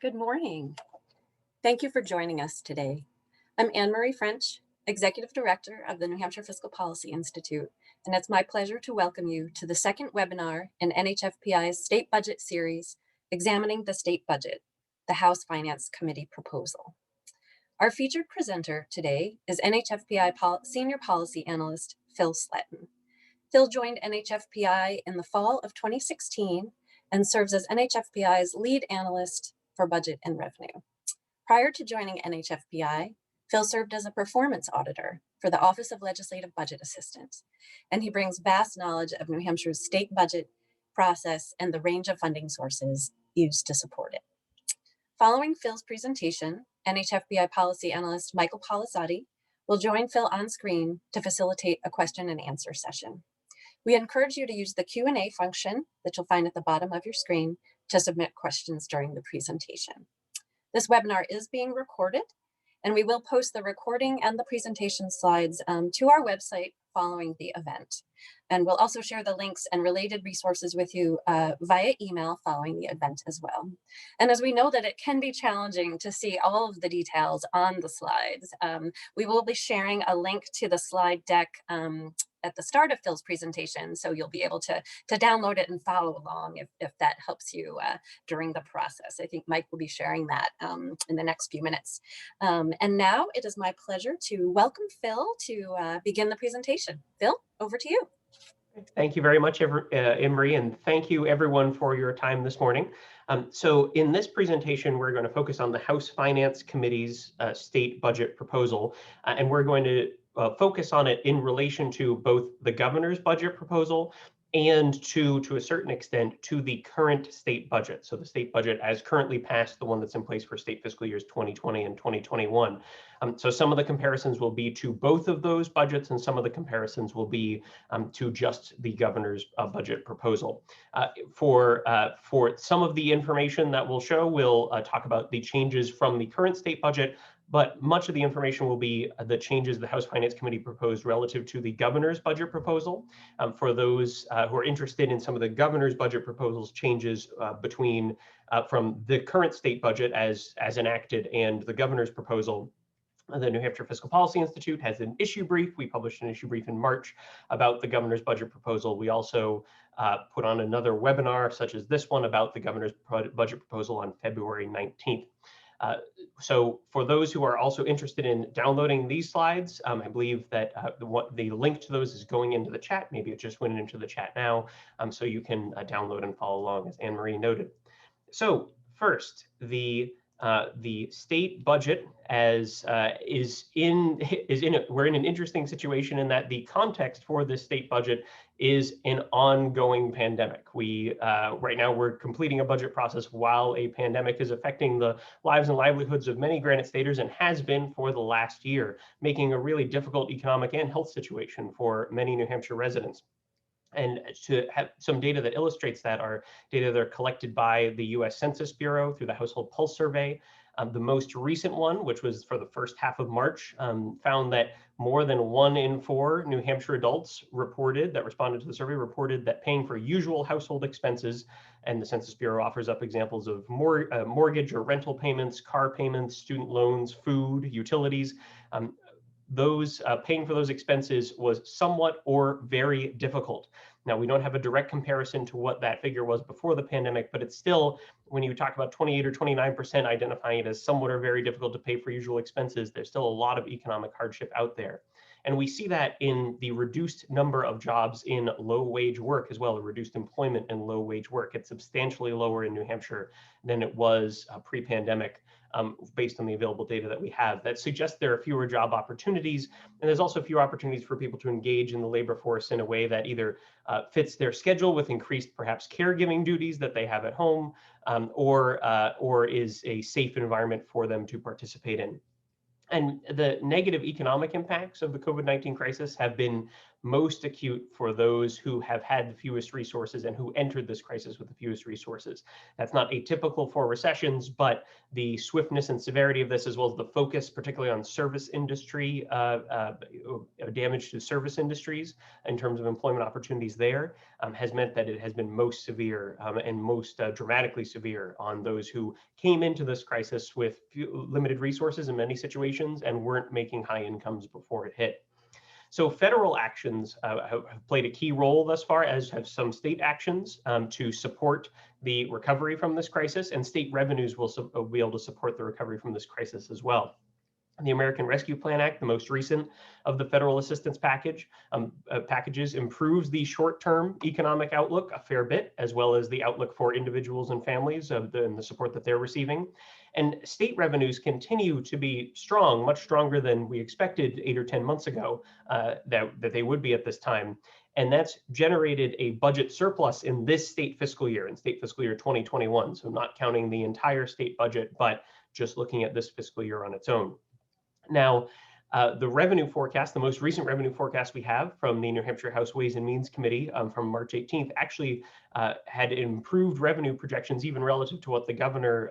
Good morning. Thank you for joining us today. I'm Anne-Marie French, Executive Director of the New Hampshire Fiscal Policy Institute, and it's my pleasure to welcome you to the second webinar in NHFPI's State Budget Series, Examining the State Budget, the House Finance Committee Proposal. Our featured presenter today is NHFPI Senior Policy Analyst Phil Sletton. Phil joined NHFPI in the fall of 2016 and serves as NHFPI's lead analyst for budget and revenue. Prior to joining NHFPI, Phil served as a performance auditor for the Office of Legislative Budget Assistance, and he brings vast knowledge of New Hampshire's state budget process and the range of funding sources used to support it. Following Phil's presentation, NHFPI policy analyst Michael Polizotti will join Phil on screen to facilitate a question and answer session. We encourage you to use the Q&A function that you'll find at the bottom of your screen to submit questions during the presentation. This webinar is being recorded, and we will post the recording and the presentation slides to our website following the event. And we'll also share the links and related resources with you via email following the event as well. And as we know that it can be challenging to see all of the details on the slides, we will be sharing a link to the slide deck at the start of Phil's presentation, so you'll be able to download it and follow along if that helps you during the process. I think Mike will be sharing that in the next few minutes. And now it is my pleasure to welcome Phil to begin the presentation. Phil, over to you. Thank you very much, Emery, and thank you everyone for your time this morning. So in this presentation, we're going to focus on the House Finance Committee's state budget proposal, and we're going to focus on it in relation to both the governor's budget proposal and to a certain extent to the current state budget. So the state budget as currently passed, the one that's in place for state fiscal years 2020 and 2021. So some of the comparisons will be to both of those budgets, and some of the comparisons will be to just the governor's budget proposal. For some of the information that we'll show, we'll talk about the changes from the current state budget, but much of the information will be the changes the House Finance Committee proposed relative to the governor's budget proposal. For those who are interested in some of the governor's budget proposals changes between from the current state budget as enacted and the governor's proposal, the New Hampshire Fiscal Policy Institute has an issue brief. We published an issue brief in March about the governor's budget proposal. We also put on another webinar, such as this one, about the governor's budget proposal on February 19th. So for those who are also interested in downloading these slides, I believe that the link to those is going into the chat. Maybe it just went into the chat now, so you can download and follow along, as Anne-Marie noted. So first, the state budget we're in an interesting situation in that the context for this state budget is an ongoing pandemic. Right now we're completing a budget process while a pandemic is affecting the lives and livelihoods of many Granite Staters, and has been for the last year, making a really difficult economic and health situation for many New Hampshire residents. And to have some data that illustrates that are data that are collected by the US Census Bureau through the Household Pulse Survey. The most recent one, which was for the first half of March, found that more than 1 in 4 New Hampshire adults that responded to the survey reported that paying for usual household expenses, and the Census Bureau offers up examples of mortgage or rental payments, car payments, student loans, food, utilities, paying for those expenses was somewhat or very difficult. Now, we don't have a direct comparison to what that figure was before the pandemic, but it's still, when you talk about 28 or 29% identifying it as somewhat or very difficult to pay for usual expenses, there's still a lot of economic hardship out there. And we see that in the reduced number of jobs in low-wage work as well, the reduced employment in low-wage work. It's substantially lower in New Hampshire than it was pre-pandemic. Based on the available data that we have, that suggests there are fewer job opportunities, and there's also fewer opportunities for people to engage in the labor force in a way that either fits their schedule with increased perhaps caregiving duties that they have at home, or is a safe environment for them to participate in. And the negative economic impacts of the COVID-19 crisis have been most acute for those who have had the fewest resources and who entered this crisis with the fewest resources. That's not atypical for recessions, but the swiftness and severity of this, as well as the focus, particularly on service industry, damage to service industries in terms of employment opportunities there, has meant that it has been most severe and most dramatically severe on those who came into this crisis with limited resources in many situations and weren't making high incomes before it hit. So federal actions have played a key role thus far, as have some state actions to support the recovery from this crisis, and state revenues will be able to support the recovery from this crisis as well. The American Rescue Plan Act, the most recent of the federal assistance packages, improves the short-term economic outlook a fair bit, as well as the outlook for individuals and families and the support that they're receiving. And state revenues continue to be strong, much stronger than we expected 8 or 10 months ago that they would be at this time. And that's generated a budget surplus in this state fiscal year, in state fiscal year 2021. So not counting the entire state budget, but just looking at this fiscal year on its own. Now, the revenue forecast, the most recent revenue forecast we have from the New Hampshire House Ways and Means Committee from March 18th actually had improved revenue projections even relative to what the governor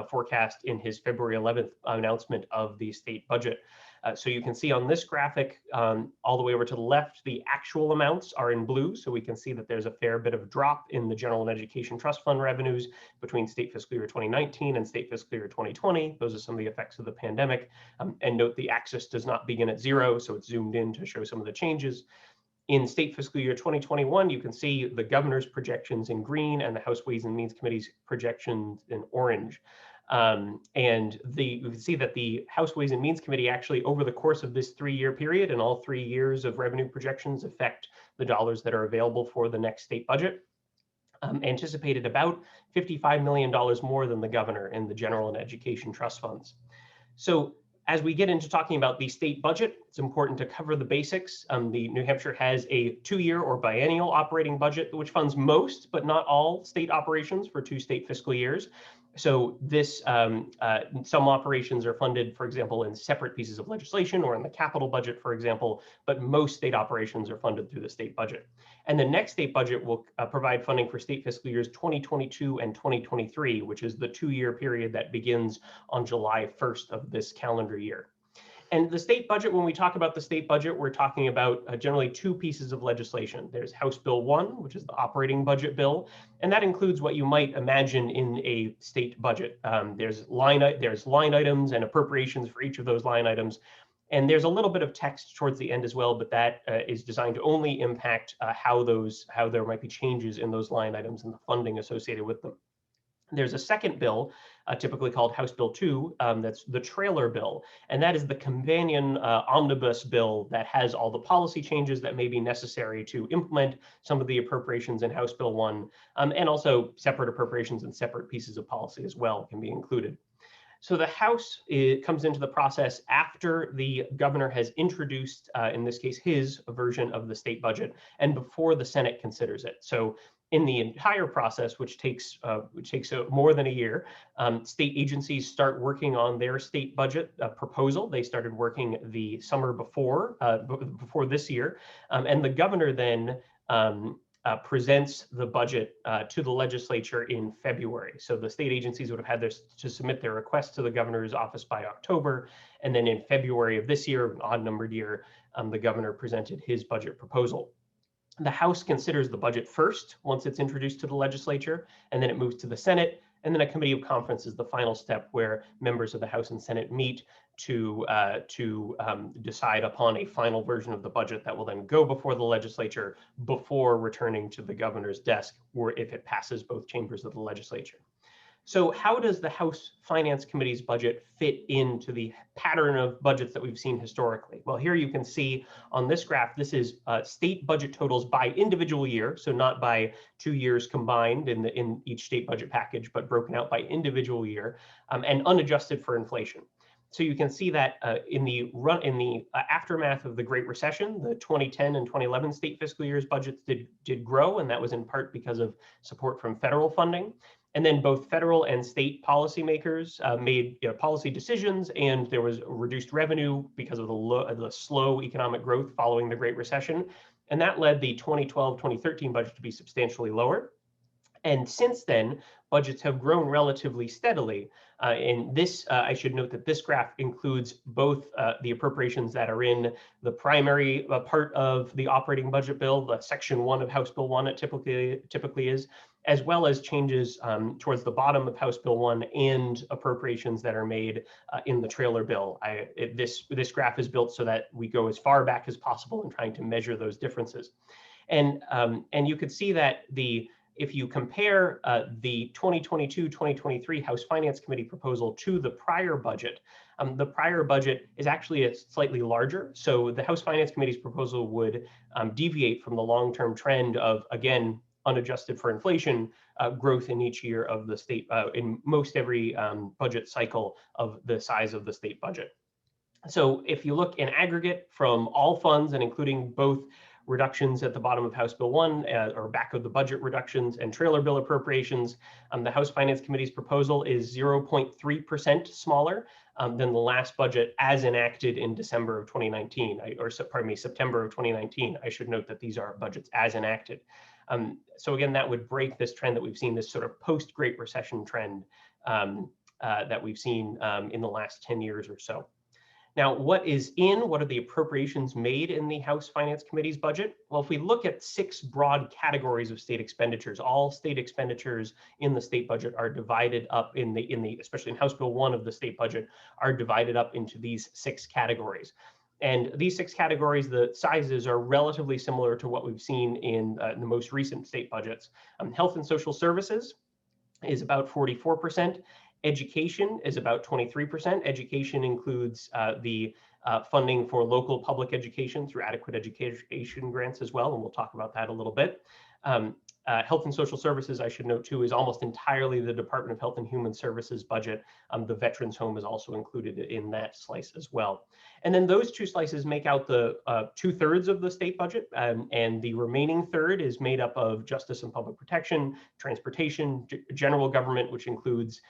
forecast in his February 11th announcement of the state budget. So you can see on this graphic, all the way over to the left, the actual amounts are in blue. So we can see that there's a fair bit of drop in the General and Education Trust Fund revenues between state fiscal year 2019 and state fiscal year 2020. Those are some of the effects of the pandemic. And note the axis does not begin at 0, so it's zoomed in to show some of the changes. In state fiscal year 2021, you can see the governor's projections in green and the House Ways and Means Committee's projections in orange. And you can see that the House Ways and Means Committee actually, over the course of this 3-year period, and all 3 years of revenue projections affect the dollars that are available for the next state budget, anticipated about $55 million more than the governor in the General and Education Trust Funds. So as we get into talking about the state budget, it's important to cover the basics. The New Hampshire has a 2-year or biennial operating budget, which funds most, but not all, state operations for 2 state fiscal years. So this, some operations are funded, for example, in separate pieces of legislation or in the capital budget, for example, but most state operations are funded through the state budget. And the next state budget will provide funding for state fiscal years 2022 and 2023, which is the 2-year period that begins on July 1st of this calendar year. And the state budget, when we talk about the state budget, we're talking about generally 2 pieces of legislation. There's House Bill 1, which is the operating budget bill, and that includes what you might imagine in a state budget. There's line items and appropriations for each of those line items. And there's a little bit of text towards the end as well, but that is designed to only impact how there might be changes in those line items and the funding associated with them. There's a second bill, typically called House Bill 2, that's the trailer bill, and that is the companion omnibus bill that has all the policy changes that may be necessary to implement some of the appropriations in House Bill 1, and also separate appropriations and separate pieces of policy as well can be included. So the House comes into the process after the governor has introduced, in this case, his version of the state budget, and before the Senate considers it. So in the entire process, which takes more than a year, state agencies start working on their state budget proposal. They started working the summer before this year, and the governor then presents the budget to the legislature in February. So the state agencies would have had to submit their request to the governor's office by October, and then in February of this year, an odd-numbered year, the governor presented his budget proposal. The House considers the budget first once it's introduced to the legislature, and then it moves to the Senate, and then a committee of conference is the final step where members of the House and Senate meet to decide upon a final version of the budget that will then go before the legislature before returning to the governor's desk, or if it passes both chambers of the legislature. So how does the House Finance Committee's budget fit into the pattern of budgets that we've seen historically? Well, here you can see on this graph, this is state budget totals by individual year, so not by 2 years combined in each state budget package, but broken out by individual year and unadjusted for inflation. So you can see that in the aftermath of the Great Recession, the 2010 and 2011 state fiscal years budgets did grow, and that was in part because of support from federal funding. And then both federal and state policymakers made policy decisions, and there was reduced revenue because of the slow economic growth following the Great Recession. And that led the 2012-2013 budget to be substantially lower. And since then, budgets have grown relatively steadily. And this, I should note that this graph includes both the appropriations that are in the primary part of the operating budget bill, the Section 1 of House Bill 1, it typically is, as well as changes towards the bottom of House Bill 1 and appropriations that are made in the trailer bill. This graph is built so that we go as far back as possible in trying to measure those differences. And you could see that if you compare the 2022-2023 House Finance Committee proposal to the prior budget is actually slightly larger. So the House Finance Committee's proposal would deviate from the long-term trend of, again, unadjusted for inflation, growth in each year of the state, in most every budget cycle of the size of the state budget. So if you look in aggregate from all funds and including both reductions at the bottom of House Bill 1 or back of the budget reductions and trailer bill appropriations, the House Finance Committee's proposal is 0.3% smaller than the last budget as enacted in December of 2019, September of 2019. I should note that these are budgets as enacted. So again, that would break this trend that we've seen, this sort of post-Great Recession trend that we've seen in the last 10 years or so. Now, what are the appropriations made in the House Finance Committee's budget? Well, if we look at 6 broad categories of state expenditures, all state expenditures in the state budget are divided up especially in House Bill 1 of the state budget, are divided up into these 6 categories. And these 6 categories, the sizes are relatively similar to what we've seen in the most recent state budgets. Health and social services is about 44%. Education is about 23%. Education includes the funding for local public education through adequate education grants as well, and we'll talk about that a little bit. Health and social services, I should note too, is almost entirely the Department of Health and Human Services budget. The Veterans Home is also included in that slice as well. And then those 2 slices make out the 2/3 of the state budget, and the remaining third is made up of justice and public protection, transportation, general government, which includes,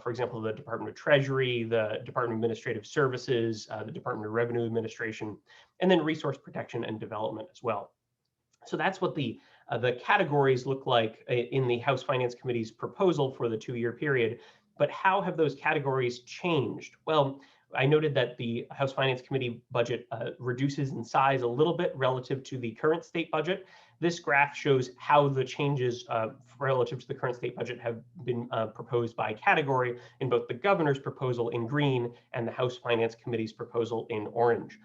for example, the Department of Treasury, the Department of Administrative Services, the Department of Revenue Administration, and then resource protection and development as well. So that's what the categories look like in the House Finance Committee's proposal for the 2-year period. But how have those categories changed? Well, I noted that the House Finance Committee budget reduces in size a little bit relative to the current state budget. This graph shows how the changes relative to the current state budget have been proposed by category in both the governor's proposal in green and the House Finance Committee's proposal in orange.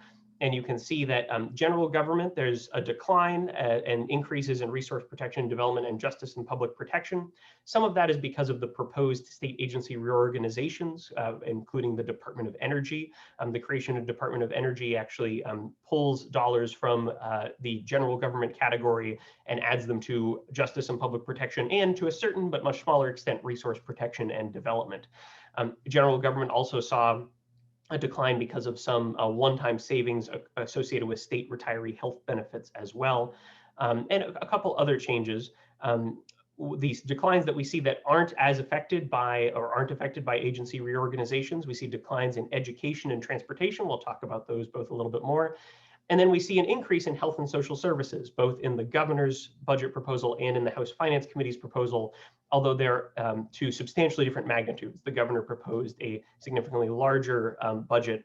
And you can see that general government, there's a decline and increases in resource protection, development, and justice and public protection. Some of that is because of the proposed state agency reorganizations, including the Department of Energy. The creation of Department of Energy actually pulls dollars from the general government category and adds them to justice and public protection, and to a certain but much smaller extent, resource protection and development. General government also saw a decline because of some one-time savings associated with state retiree health benefits as well, and a couple other changes. These declines that we see that aren't affected by agency reorganizations. We see declines in education and transportation. We'll talk about those both a little bit more. And then we see an increase in health and social services, both in the governor's budget proposal and in the House Finance Committee's proposal, although they're to substantially different magnitudes. The governor proposed a significantly larger budget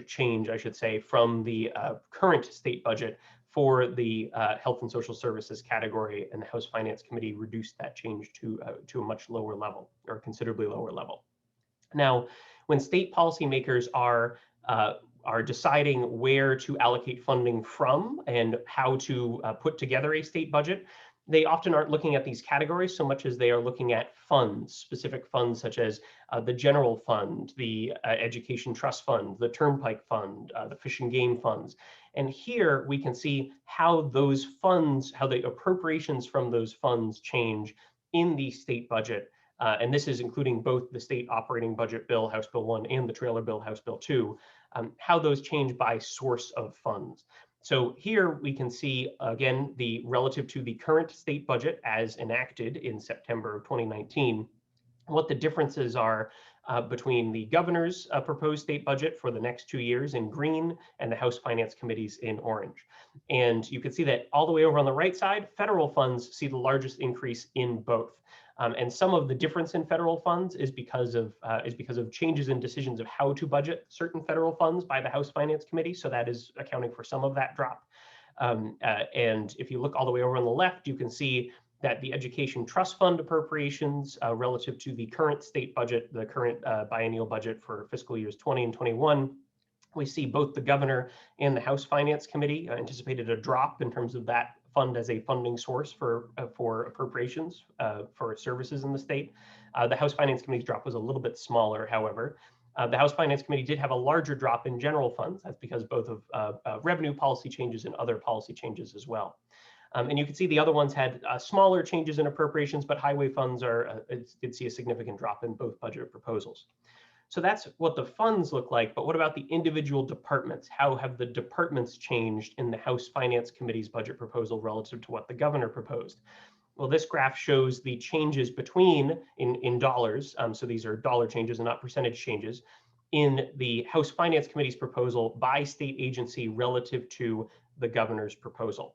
change, I should say, from the current state budget for the health and social services category, and the House Finance Committee reduced that change to a much lower level, or considerably lower level. Now, when state policymakers are deciding where to allocate funding from and how to put together a state budget, they often aren't looking at these categories so much as they are looking at funds, specific funds such as the general fund, the education trust fund, the turnpike fund, the fish and game funds. And here we can see how those funds, how the appropriations from those funds change in the state budget. And this is including both the state operating budget bill, House Bill 1, and the trailer bill, House Bill 2, how those change by source of funds. So here we can see, again, the relative to the current state budget as enacted in September of 2019, what the differences are between the governor's proposed state budget for the next 2 years in green and the House Finance Committee's in orange. And you can see that all the way over on the right side, federal funds see the largest increase in both. And some of the difference in federal funds is because of changes in decisions of how to budget certain federal funds by the House Finance Committee. So that is accounting for some of that drop. And if you look all the way over on the left, you can see that the education trust fund appropriations relative to the current state budget, the current biennial budget for fiscal years 20 and 21, we see both the governor and the House Finance Committee anticipated a drop in terms of that fund as a funding source for appropriations for services in the state. The House Finance Committee's drop was a little bit smaller, however. The House Finance Committee did have a larger drop in general funds. That's because both of revenue policy changes and other policy changes as well. And you can see the other ones had smaller changes in appropriations, but highway funds did see a significant drop in both budget proposals. So that's what the funds look like, but what about the individual departments? How have the departments changed in the House Finance Committee's budget proposal relative to what the governor proposed? Well, this graph shows the changes between, in dollars, so these are dollar changes and not percentage changes, in the House Finance Committee's proposal by state agency relative to the governor's proposal.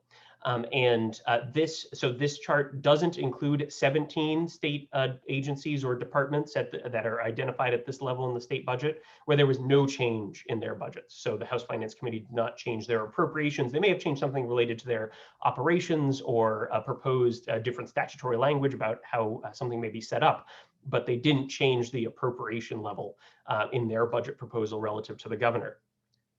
This chart doesn't include 17 state agencies or departments that are identified at this level in the state budget where there was no change in their budgets. So the House Finance Committee did not change their appropriations. They may have changed something related to their operations or proposed different statutory language about how something may be set up, but they didn't change the appropriation level in their budget proposal relative to the governor.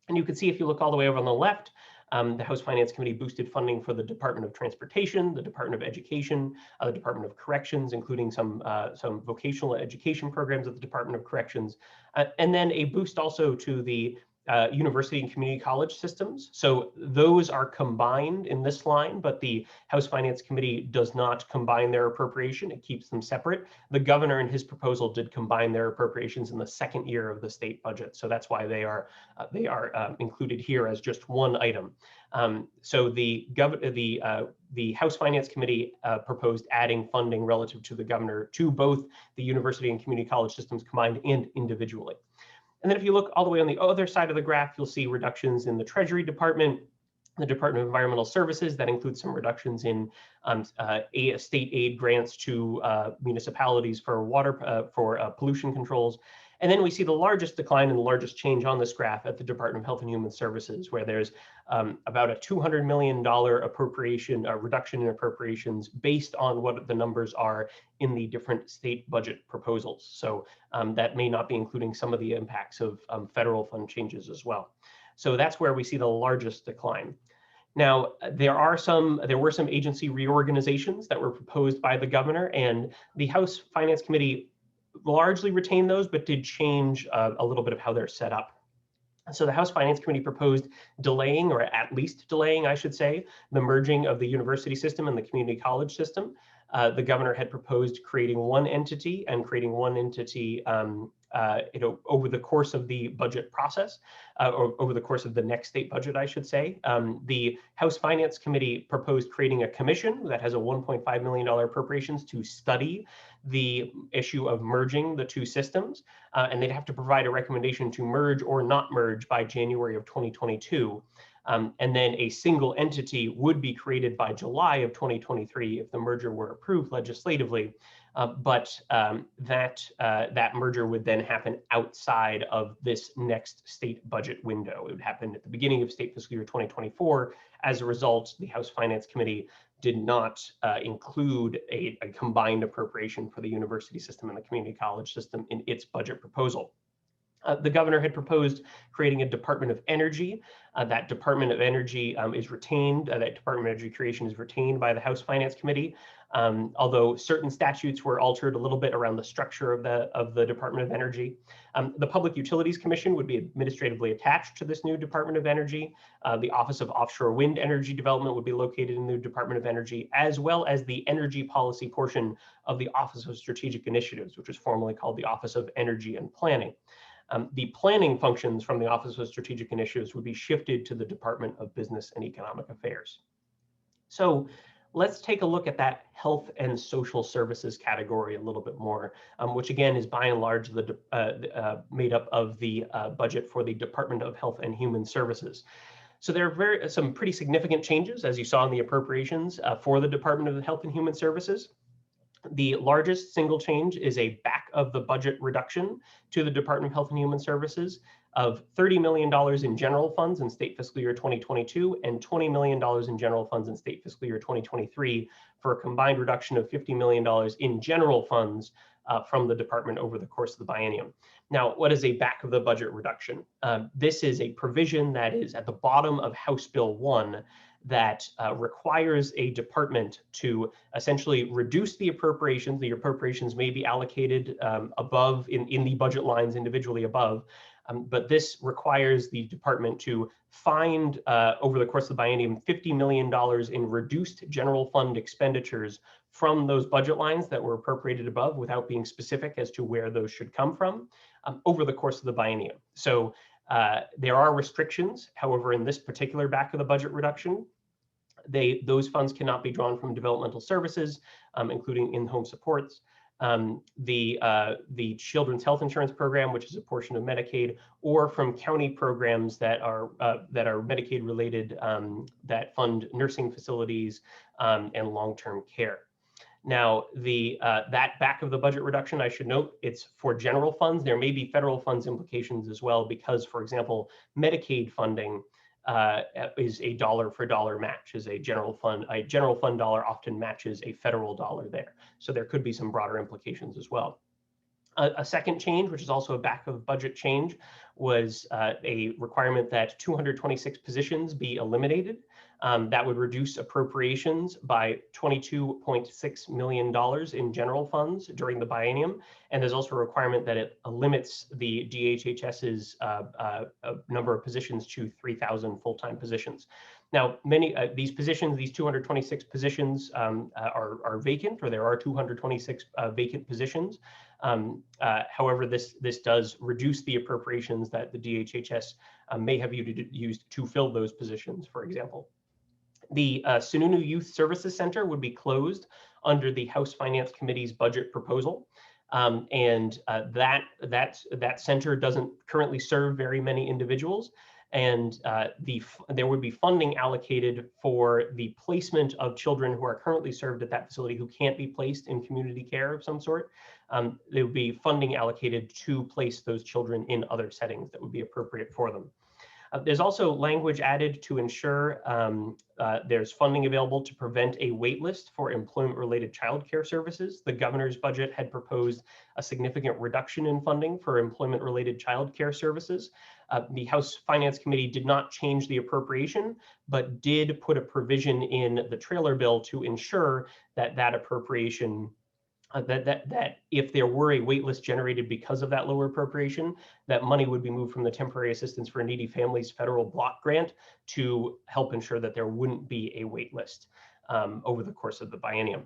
And you can see if you look all the way over on the left, the House Finance Committee boosted funding for the Department of Transportation, the Department of Education, the Department of Corrections, including some vocational education programs at the Department of Corrections, and then a boost also to the university and community college systems. So those are combined in this line, but the House Finance Committee does not combine their appropriation. It keeps them separate. The governor in his proposal did combine their appropriations in the second year of the state budget. So that's why they are included here as just one item. So the House Finance Committee proposed adding funding relative to the governor to both the university and community college systems combined and individually. And then if you look all the way on the other side of the graph, you'll see reductions in the Treasury Department, the Department of Environmental Services. That includes some reductions in state aid grants to municipalities for water, pollution controls. And then we see the largest decline and the largest change on this graph at the Department of Health and Human Services, where there's about a $200 million appropriation, reduction in appropriations based on what the numbers are in the different state budget proposals. So that may not be including some of the impacts of federal fund changes as well. So that's where we see the largest decline. Now, there were some agency reorganizations that were proposed by the governor, and the House Finance Committee largely retained those, but did change a little bit of how they're set up. So the House Finance Committee proposed delaying, or at least delaying, I should say, the merging of the university system and the community college system. The governor had proposed creating one entity over the course of the budget process, or over the course of the next state budget, I should say. The House Finance Committee proposed creating a commission that has a $1.5 million appropriations to study the issue of merging the two systems, and they'd have to provide a recommendation to merge or not merge by January of 2022. And then a single entity would be created by July of 2023 if the merger were approved legislatively. But that merger would then happen outside of this next state budget window. It would happen at the beginning of state fiscal year 2024. As a result, the House Finance Committee did not include a combined appropriation for the university system and the community college system in its budget proposal. The governor had proposed creating a Department of Energy. That Department of Energy is retained, that Department of Energy creation is retained by the House Finance Committee, although certain statutes were altered a little bit around the structure of the Department of Energy. The Public Utilities Commission would be administratively attached to this new Department of Energy. The Office of Offshore Wind Energy Development would be located in the Department of Energy, as well as the energy policy portion of the Office of Strategic Initiatives, which was formerly called the Office of Energy and Planning. The planning functions from the Office of Strategic Initiatives would be shifted to the Department of Business and Economic Affairs. So let's take a look at that health and social services category a little bit more, which again is by and large made up of the budget for the Department of Health and Human Services. So there are some pretty significant changes, as you saw in the appropriations for the Department of Health and Human Services. The largest single change is a back of the budget reduction to the Department of Health and Human Services of $30 million in general funds in state fiscal year 2022 and $20 million in general funds in state fiscal year 2023 for a combined reduction of $50 million in general funds from the department over the course of the biennium. Now, what is a back of the budget reduction? This is a provision that is at the bottom of House Bill 1 that requires a department to essentially reduce the appropriations. The appropriations may be allocated above in the budget lines individually above, but this requires the department to find over the course of the biennium $50 million in reduced general fund expenditures from those budget lines that were appropriated above without being specific as to where those should come from over the course of the biennium. So there are restrictions, however, in this particular back of the budget reduction, those funds cannot be drawn from developmental services, including in-home supports, the Children's Health Insurance Program, which is a portion of Medicaid, or from county programs that are Medicaid related that fund nursing facilities and long-term care. Now, that back of the budget reduction, I should note, it's for general funds. There may be federal funds implications as well, because, for example, Medicaid funding is a dollar for dollar match. Is a general fund dollar often matches a federal dollar there. So there could be some broader implications as well. A second change, which is also a back of budget change, was a requirement that 226 positions be eliminated. That would reduce appropriations by $22.6 million in general funds during the biennium. And there's also a requirement that it limits the DHHS's number of positions to 3,000 full-time positions. Now, many these positions, these 226 positions are vacant, or there are 226 vacant positions. However, this does reduce the appropriations that the DHHS may have used to fill those positions, for example. The Sununu Youth Services Center would be closed under the House Finance Committee's budget proposal. That center doesn't currently serve very many individuals. And there would be funding allocated for the placement of children who are currently served at that facility who can't be placed in community care of some sort. There would be funding allocated to place those children in other settings that would be appropriate for them. There's also language added to ensure there's funding available to prevent a wait list for employment-related childcare services. The governor's budget had proposed a significant reduction in funding for employment-related childcare services. The House Finance Committee did not change the appropriation, but did put a provision in the trailer bill to ensure that that appropriation that if there were a wait list generated because of that lower appropriation, that money would be moved from the Temporary Assistance for Needy Families federal block grant to help ensure that there wouldn't be a wait list over the course of the biennium.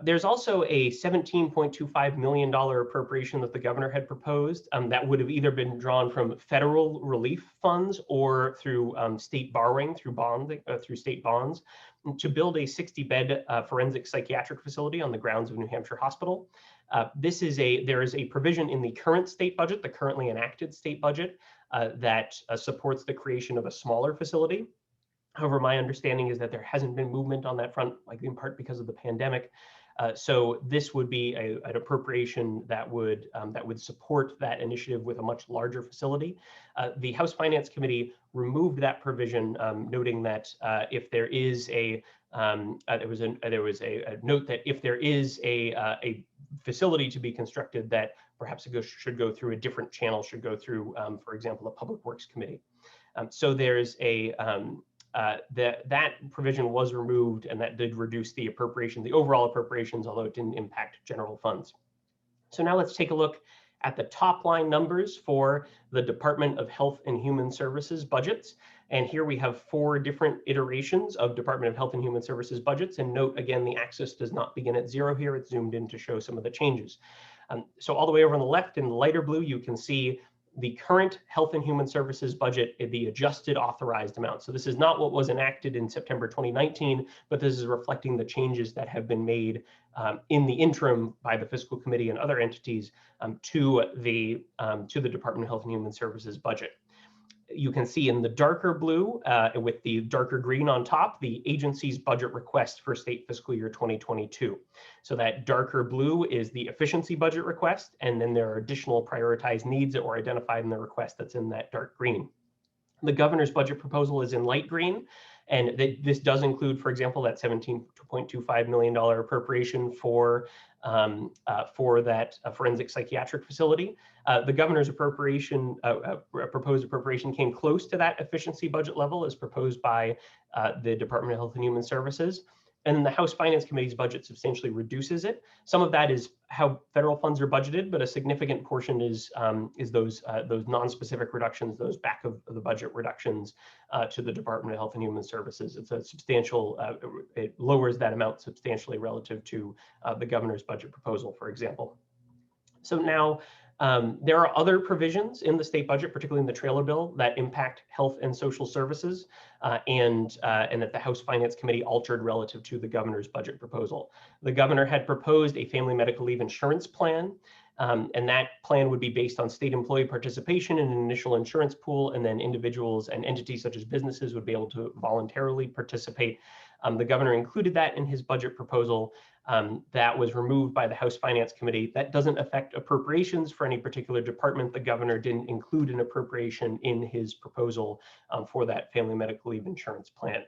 There's also a $17.25 million appropriation that the governor had proposed that would have either been drawn from federal relief funds or through state borrowing through state bonds to build a 60-bed forensic psychiatric facility on the grounds of New Hampshire Hospital. There is a provision in the current state budget, the currently enacted state budget, that supports the creation of a smaller facility. However, my understanding is that there hasn't been movement on that front, likely in part because of the pandemic. So this would be an appropriation that would support that initiative with a much larger facility. The House Finance Committee removed that provision, noting that if there is there was a note that if there is a facility to be constructed, that perhaps it should go through a different channel, should go through, for example, a Public Works Committee. So there's that provision was removed, and that did reduce the overall appropriations, although it didn't impact general funds. So now let's take a look at the top line numbers for the Department of Health and Human Services budgets. And here we have 4 different iterations of Department of Health and Human Services budgets. And note again, the axis does not begin at 0 here. It's zoomed in to show some of the changes. So all the way over on the left in the lighter blue, you can see The current Health and Human Services budget is the adjusted authorized amount. So this is not what was enacted in September 2019, but this is reflecting the changes that have been made in the interim by the Fiscal Committee and other entities to the Department of Health and Human Services budget. You can see in the darker blue with the darker green on top, the agency's budget request for state fiscal year 2022. So that darker blue is the efficiency budget request, and then there are additional prioritized needs that were identified in the request that's in that dark green. The governor's budget proposal is in light green, and this does include, for example, that $17.25 million appropriation for that forensic psychiatric facility. The governor's proposed appropriation came close to that efficiency budget level as proposed by the Department of Health and Human Services. And then the House Finance Committee's budget substantially reduces it. Some of that is how federal funds are budgeted, but a significant portion is those non-specific reductions, those back of the budget reductions to the Department of Health and Human Services. It's a substantial, it lowers that amount substantially relative to the governor's budget proposal, for example. So now, there are other provisions in the state budget, particularly in the trailer bill, that impact health and social services, and that the House Finance Committee altered relative to the governor's budget proposal. The governor had proposed a family medical leave insurance plan, and that plan would be based on state employee participation in an initial insurance pool, and then individuals and entities such as businesses would be able to voluntarily participate. The governor included that in his budget proposal. That was removed by the House Finance Committee. That doesn't affect appropriations for any particular department. The governor didn't include an appropriation in his proposal for that family medical leave insurance plan.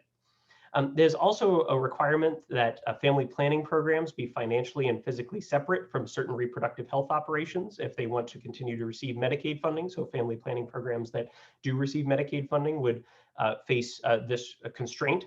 There's also a requirement that family planning programs be financially and physically separate from certain reproductive health operations if they want to continue to receive Medicaid funding. So family planning programs that do receive Medicaid funding would face this constraint.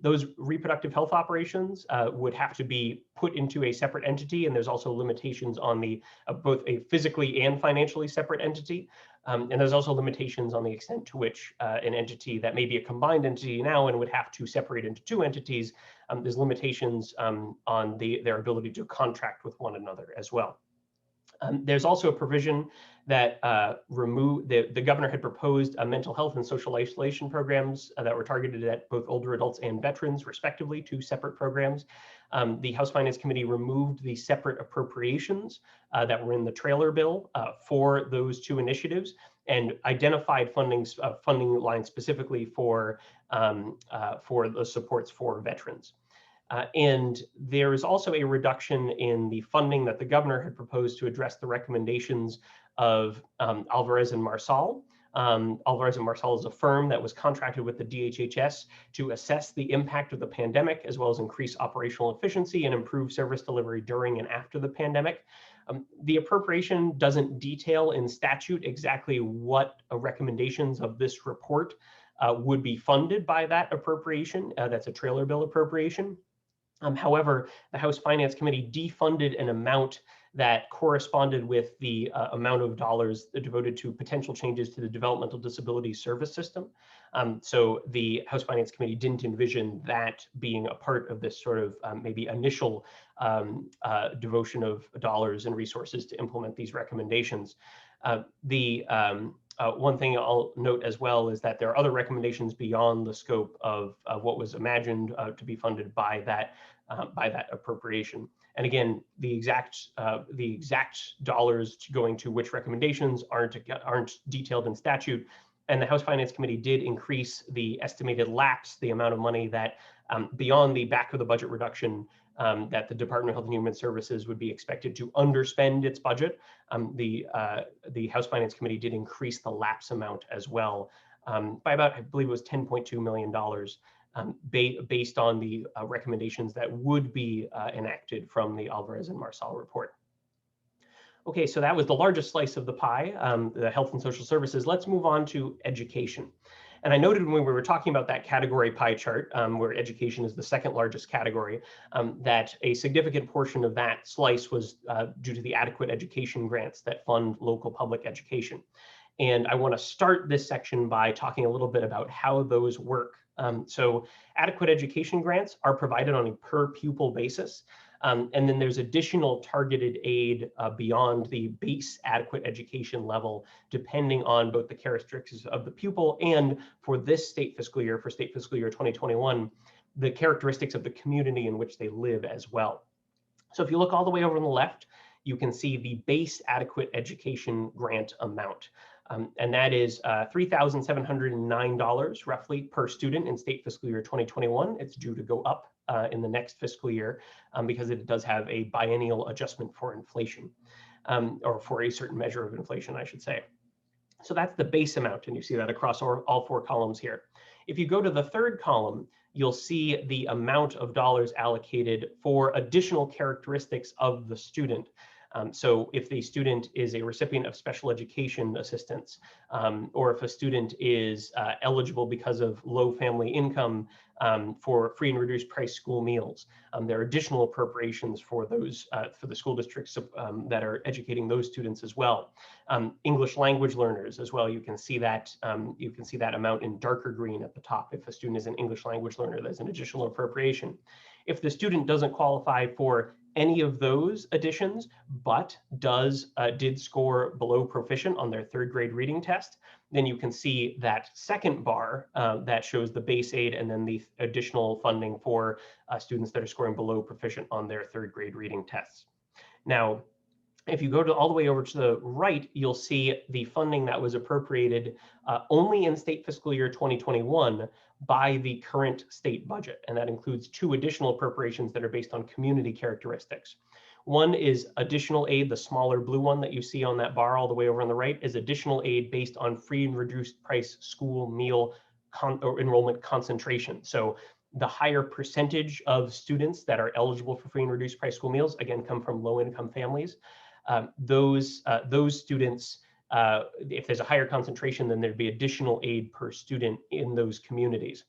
Those reproductive health operations would have to be put into a separate entity, and there's also limitations on the both a physically and financially separate entity. And there's also limitations on the extent to which an entity that may be a combined entity now and would have to separate into two entities. There's limitations on their ability to contract with one another as well. There's also a provision that the governor had proposed mental health and social isolation programs that were targeted at both older adults and veterans, respectively, two separate programs. The House Finance Committee removed the separate appropriations that were in the trailer bill for those two initiatives and identified funding lines specifically for the supports for veterans. And there is also a reduction in the funding that the governor had proposed to address the recommendations of Alvarez and Marsal. Alvarez and Marsal is a firm that was contracted with the DHHS to assess the impact of the pandemic, as well as increase operational efficiency and improve service delivery during and after the pandemic. The appropriation doesn't detail in statute exactly what recommendations of this report would be funded by that appropriation. That's a trailer bill appropriation. However, the House Finance Committee defunded an amount that corresponded with the amount of dollars devoted to potential changes to the developmental disability service system. So the House Finance Committee didn't envision that being a part of this sort of maybe initial devotion of dollars and resources to implement these recommendations. One thing I'll note as well is that there are other recommendations beyond the scope of what was imagined to be funded by that appropriation. And again, the exact dollars going to which recommendations aren't detailed in statute. And the House Finance Committee did increase the estimated lapse, the amount of money that beyond the back of the budget reduction that the Department of Health and Human Services would be expected to underspend its budget. The House Finance Committee did increase the lapse amount as well by about, I believe it was $10.2 million based on the recommendations that would be enacted from the Alvarez and Marsal report. Okay, so that was the largest slice of the pie, the health and social services. Let's move on to education. And I noted when we were talking about that category pie chart, where education is the second largest category, that a significant portion of that slice was due to the adequate education grants that fund local public education. And I want to start this section by talking a little bit about how those work. So adequate education grants are provided on a per pupil basis. And then there's additional targeted aid beyond the base adequate education level, depending on both the characteristics of the pupil and for this state fiscal year, for state fiscal year 2021, the characteristics of the community in which they live as well. So if you look all the way over on the left, you can see the base adequate education grant amount. And that is $3,709 roughly per student in state fiscal year 2021. It's due to go up in the next fiscal year because it does have a biennial adjustment for inflation, or for a certain measure of inflation, I should say. So that's the base amount, and you see that across all four columns here. If you go to the third column, you'll see the amount of dollars allocated for additional characteristics of the student. So if the student is a recipient of special education assistance, or if a student is eligible because of low family income for free and reduced price school meals, there are additional appropriations for those for the school districts that are educating those students as well. English language learners as well. You can see that amount in darker green at the top. If a student is an English language learner, there's an additional appropriation. If the student doesn't qualify for any of those additions, but did score below proficient on their third grade reading test, then you can see that second bar that shows the base aid and then the additional funding for students that are scoring below proficient on their third grade reading tests. Now, if you go all the way over to the right, you'll see the funding that was appropriated only in state fiscal year 2021 by the current state budget. And that includes two additional appropriations that are based on community characteristics. One is additional aid, the smaller blue one that you see on that bar all the way over on the right is additional aid based on free and reduced price school meal or enrollment concentration. So the higher percentage of students that are eligible for free and reduced price school meals, again, come from low income families. Those students, if there's a higher concentration, then there'd be additional aid per student in those communities.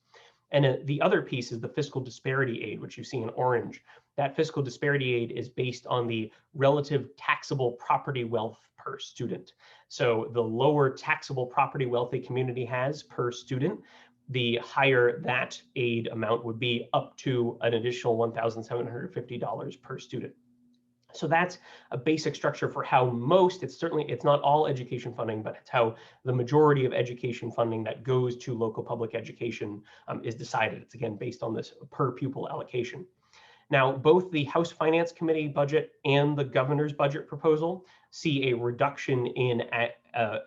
And the other piece is the fiscal disparity aid, which you see in orange. That fiscal disparity aid is based on the relative taxable property wealth per student. So the lower taxable property wealth a community has per student, the higher that aid amount would be, up to an additional $1,750 per student. So that's a basic structure for how it's not all education funding, but it's how the majority of education funding that goes to local public education is decided. It's again based on this per pupil allocation. Now, both the House Finance Committee budget and the governor's budget proposal see a reduction in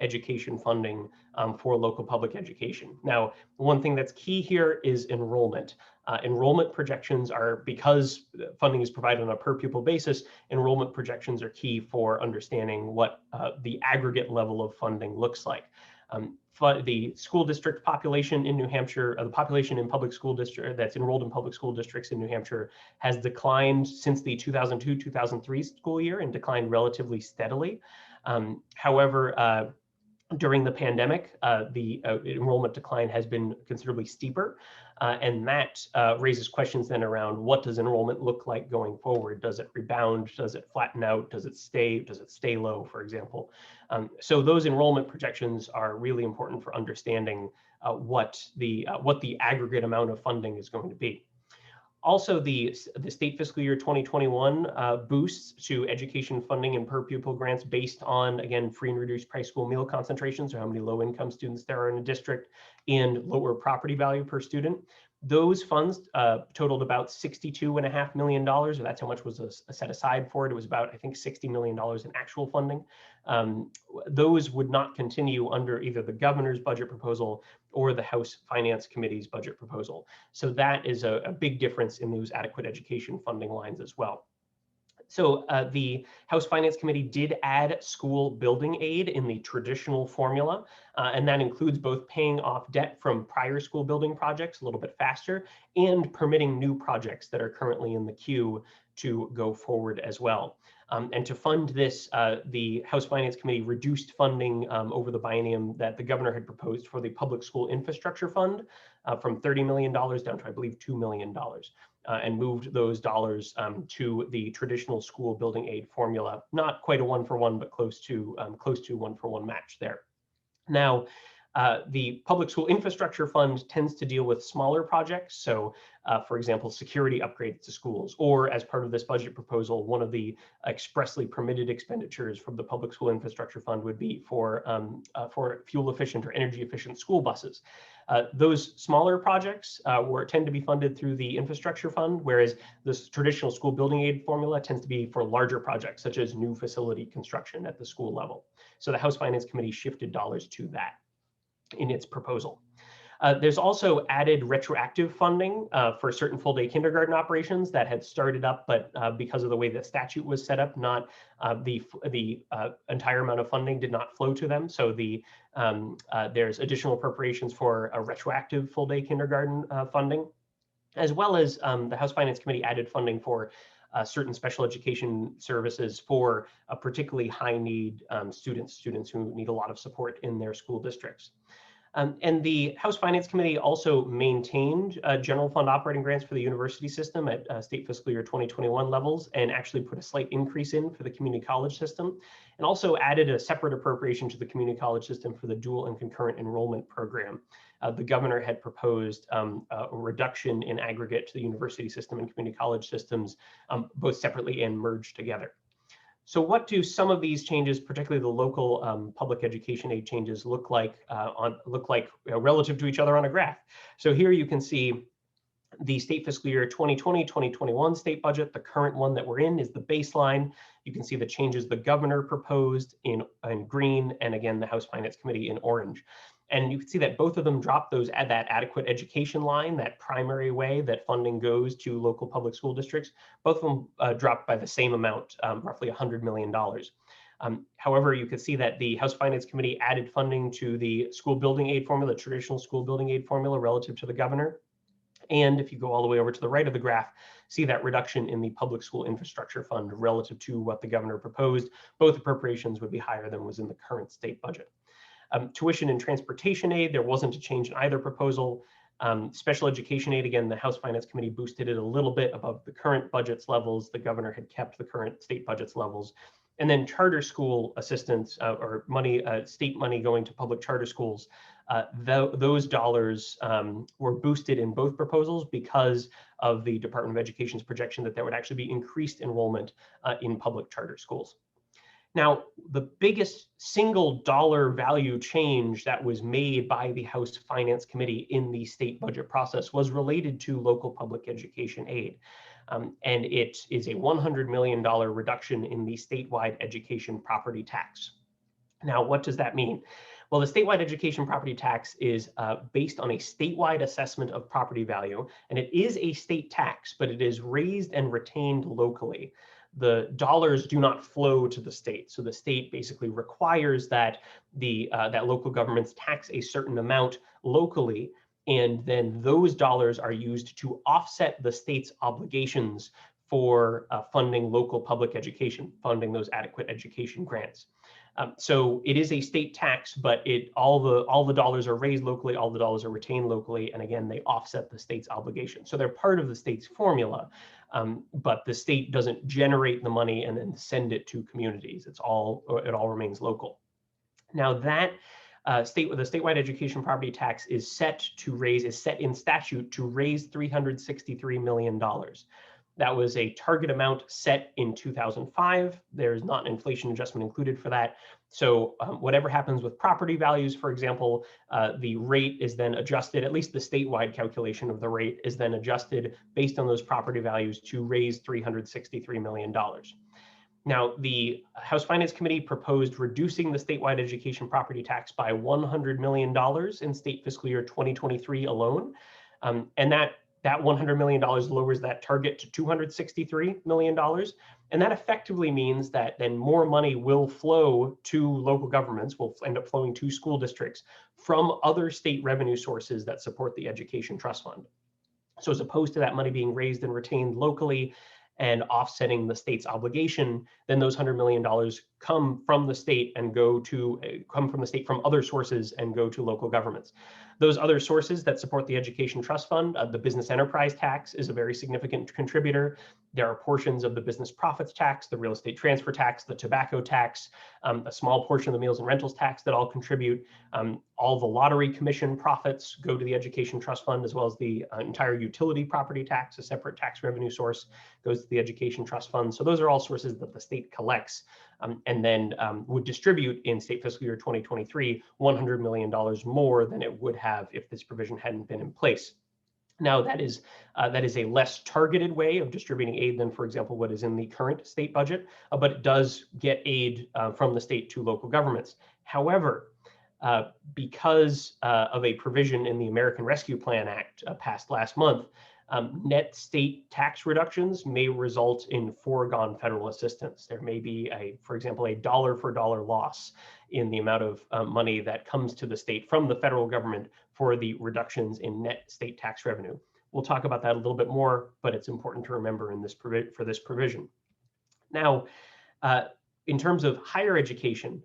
education funding for local public education. Now, one thing that's key here is enrollment. Enrollment projections are, because funding is provided on a per pupil basis, enrollment projections are key for understanding what the aggregate level of funding looks like. The school district population in New Hampshire, the population in public school district that's enrolled in public school districts in New Hampshire has declined since the 2002-2003 school year and declined relatively steadily. However, during the pandemic, the enrollment decline has been considerably steeper, and that raises questions then around what does enrollment look like going forward? Does it rebound? Does it flatten out? Does it stay low, for example? So those enrollment projections are really important for understanding what the aggregate amount of funding is going to be. Also, the state fiscal year 2021 boosts to education funding and per pupil grants based on, again, free and reduced price school meal concentrations, or how many low income students there are in a district, and lower property value per student. Those funds totaled about $62.5 million, or that's how much was set aside for it. It was about, I think, $60 million in actual funding. Those would not continue under either the governor's budget proposal or the House Finance Committee's budget proposal. So that is a big difference in those adequate education funding lines as well. So the House Finance Committee did add school building aid in the traditional formula, and that includes both paying off debt from prior school building projects a little bit faster and permitting new projects that are currently in the queue to go forward as well. And to fund this, the House Finance Committee reduced funding over the biennium that the governor had proposed for the Public School Infrastructure Fund from $30 million down to, I believe, $2 million. And moved those dollars to the traditional school building aid formula. Not quite a one-for-one, but close to one-for-one match there. Now, The Public School Infrastructure Fund tends to deal with smaller projects. So, for example, security upgrades to schools, or as part of this budget proposal, one of the expressly permitted expenditures from the Public School Infrastructure Fund would be for fuel efficient or energy efficient school buses. Those smaller projects tend to be funded through the infrastructure fund, whereas this traditional school building aid formula tends to be for larger projects, such as new facility construction at the school level. So the House Finance Committee shifted dollars to that in its proposal. There's also added retroactive funding for certain full-day kindergarten operations that had started up, but because of the way the statute was set up, not the entire amount of funding did not flow to them. So there's additional appropriations for a retroactive full-day kindergarten funding, as well as the House Finance Committee added funding for certain special education services for particularly high need students who need a lot of support in their school districts. And the House Finance Committee also maintained general fund operating grants for the university system at state fiscal year 2021 levels, and actually put a slight increase in for the community college system, and also added a separate appropriation to the community college system for the dual and concurrent enrollment program. The governor had proposed a reduction in aggregate to the university system and community college systems, both separately and merged together. So what do some of these changes, particularly the local public education aid changes, look like relative to each other on a graph? So here you can see the state fiscal year 2020-2021 state budget. The current one that we're in is the baseline. You can see the changes the governor proposed in green, and again, the House Finance Committee in orange. And you can see that both of them drop that adequate education line, that primary way that funding goes to local public school districts. Both of them dropped by the same amount, roughly $100 million. However, you can see that the House Finance Committee added funding to the school building aid formula, the traditional school building aid formula relative to the governor. And if you go all the way over to the right of the graph, see that reduction in the Public School Infrastructure Fund relative to what the governor proposed. Both appropriations would be higher than was in the current state budget. Tuition and transportation aid, there wasn't a change in either proposal. Special education aid, again, the House Finance Committee boosted it a little bit above the current budget's levels. The governor had kept the current state budget's levels. And then charter school assistance or money, state money going to public charter schools, those dollars were boosted in both proposals because of the Department of Education's projection that there would actually be increased enrollment in public charter schools. Now, the biggest single dollar value change that was made by the House Finance Committee in the state budget process was related to local public education aid. And it is a $100 million reduction in the statewide education property tax. Now, what does that mean? Well, the statewide education property tax is based on a statewide assessment of property value, and it is a state tax, but it is raised and retained locally. The dollars do not flow to the state. So the state basically requires that that local governments tax a certain amount locally, and then those dollars are used to offset the state's obligations for funding local public education, funding those adequate education grants. So it is a state tax, but all the dollars are raised locally, all the dollars are retained locally, and again, they offset the state's obligation. So they're part of the state's formula, but the state doesn't generate the money and then send it to communities. It all remains local. Now that the statewide education property tax is set in statute to raise $363 million. That was a target amount set in 2005. There's not an inflation adjustment included for that. So whatever happens with property values, for example, the rate is then adjusted, at least the statewide calculation of the rate is then adjusted based on those property values to raise $363 million. Now, the House Finance Committee proposed reducing the statewide education property tax by $100 million in state fiscal year 2023 alone. And that $100 million lowers that target to $263 million. And that effectively means that then more money will flow to local governments, will end up flowing to school districts from other state revenue sources that support the Education Trust Fund. So as opposed to that money being raised and retained locally and offsetting the state's obligation, then those $100 million come from the state and from other sources and go to local governments. Those other sources that support the Education Trust Fund, the business enterprise tax is a very significant contributor. There are portions of the business profits tax, the real estate transfer tax, the tobacco tax, a small portion of the meals and rentals tax that all contribute. All the lottery commission profits go to the education trust fund, as well as the entire utility property tax, a separate tax revenue source, goes to the education trust fund. So those are all sources that the state collects and then would distribute in state fiscal year 2023, $100 million more than it would have if this provision hadn't been in place. Now, that is a less targeted way of distributing aid than, for example, what is in the current state budget, but it does get aid from the state to local governments. However, because of a provision in the American Rescue Plan Act passed last month, net state tax reductions may result in foregone federal assistance. There may be, for example, a dollar for dollar loss in the amount of money that comes to the state from the federal government for the reductions in net state tax revenue. We'll talk about that a little bit more, but it's important to remember in this for this provision. Now, in terms of higher education,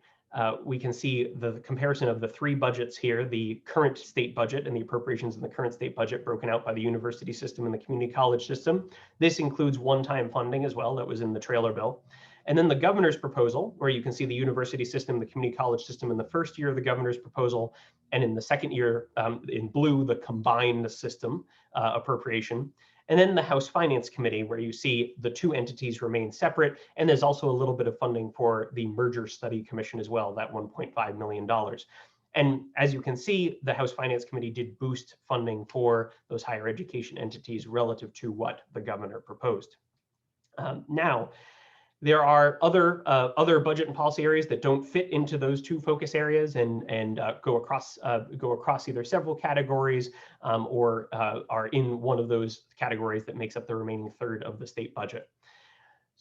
we can see the comparison of the three budgets here, the current state budget and the appropriations in the current state budget broken out by the university system and the community college system. This includes one-time funding as well that was in the trailer bill. And then the governor's proposal, where you can see the university system, the community college system in the first year of the governor's proposal, and in the second year in blue, the combined system appropriation. And then the House Finance Committee, where you see the two entities remain separate. And there's also a little bit of funding for the Merger Study Commission as well, that $1.5 million. And as you can see, the House Finance Committee did boost funding for those higher education entities relative to what the governor proposed. Now, there are other budget and policy areas that don't fit into those two focus areas and go across either several categories or are in one of those categories that makes up the remaining third of the state budget.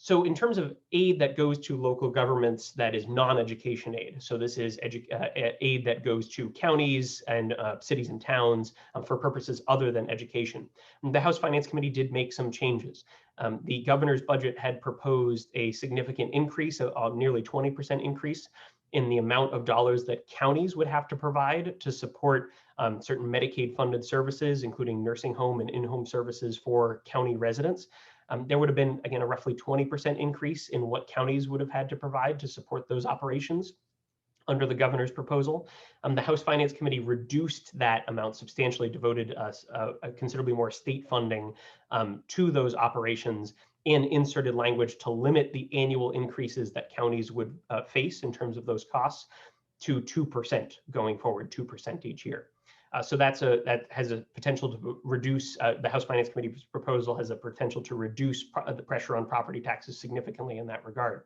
So in terms of aid that goes to local governments that is non-education aid, so this is aid that goes to counties and cities and towns for purposes other than education. The House Finance Committee did make some changes. The governor's budget had proposed a significant increase, a nearly 20% increase in the amount of dollars that counties would have to provide to support certain Medicaid funded services, including nursing home and in-home services for county residents. There would have been, again, a roughly 20% increase in what counties would have had to provide to support those operations under the governor's proposal. The House Finance Committee reduced that amount substantially, devoted considerably more state funding to those operations, and inserted language to limit the annual increases that counties would face in terms of those costs to 2% going forward, 2% each year. So that has a potential to reduce, the House Finance Committee's proposal has a potential to reduce the pressure on property taxes significantly in that regard.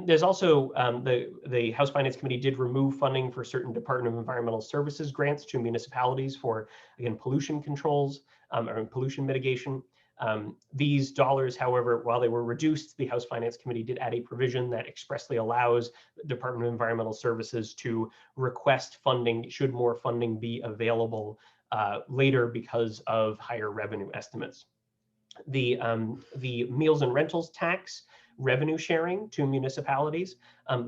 There's also, the House Finance Committee did remove funding for certain Department of Environmental Services grants to municipalities for, again, pollution controls or pollution mitigation. These dollars, however, while they were reduced, the House Finance Committee did add a provision that expressly allows the Department of Environmental Services to request funding should more funding be available later because of higher revenue estimates. The meals and rentals tax revenue sharing to municipalities,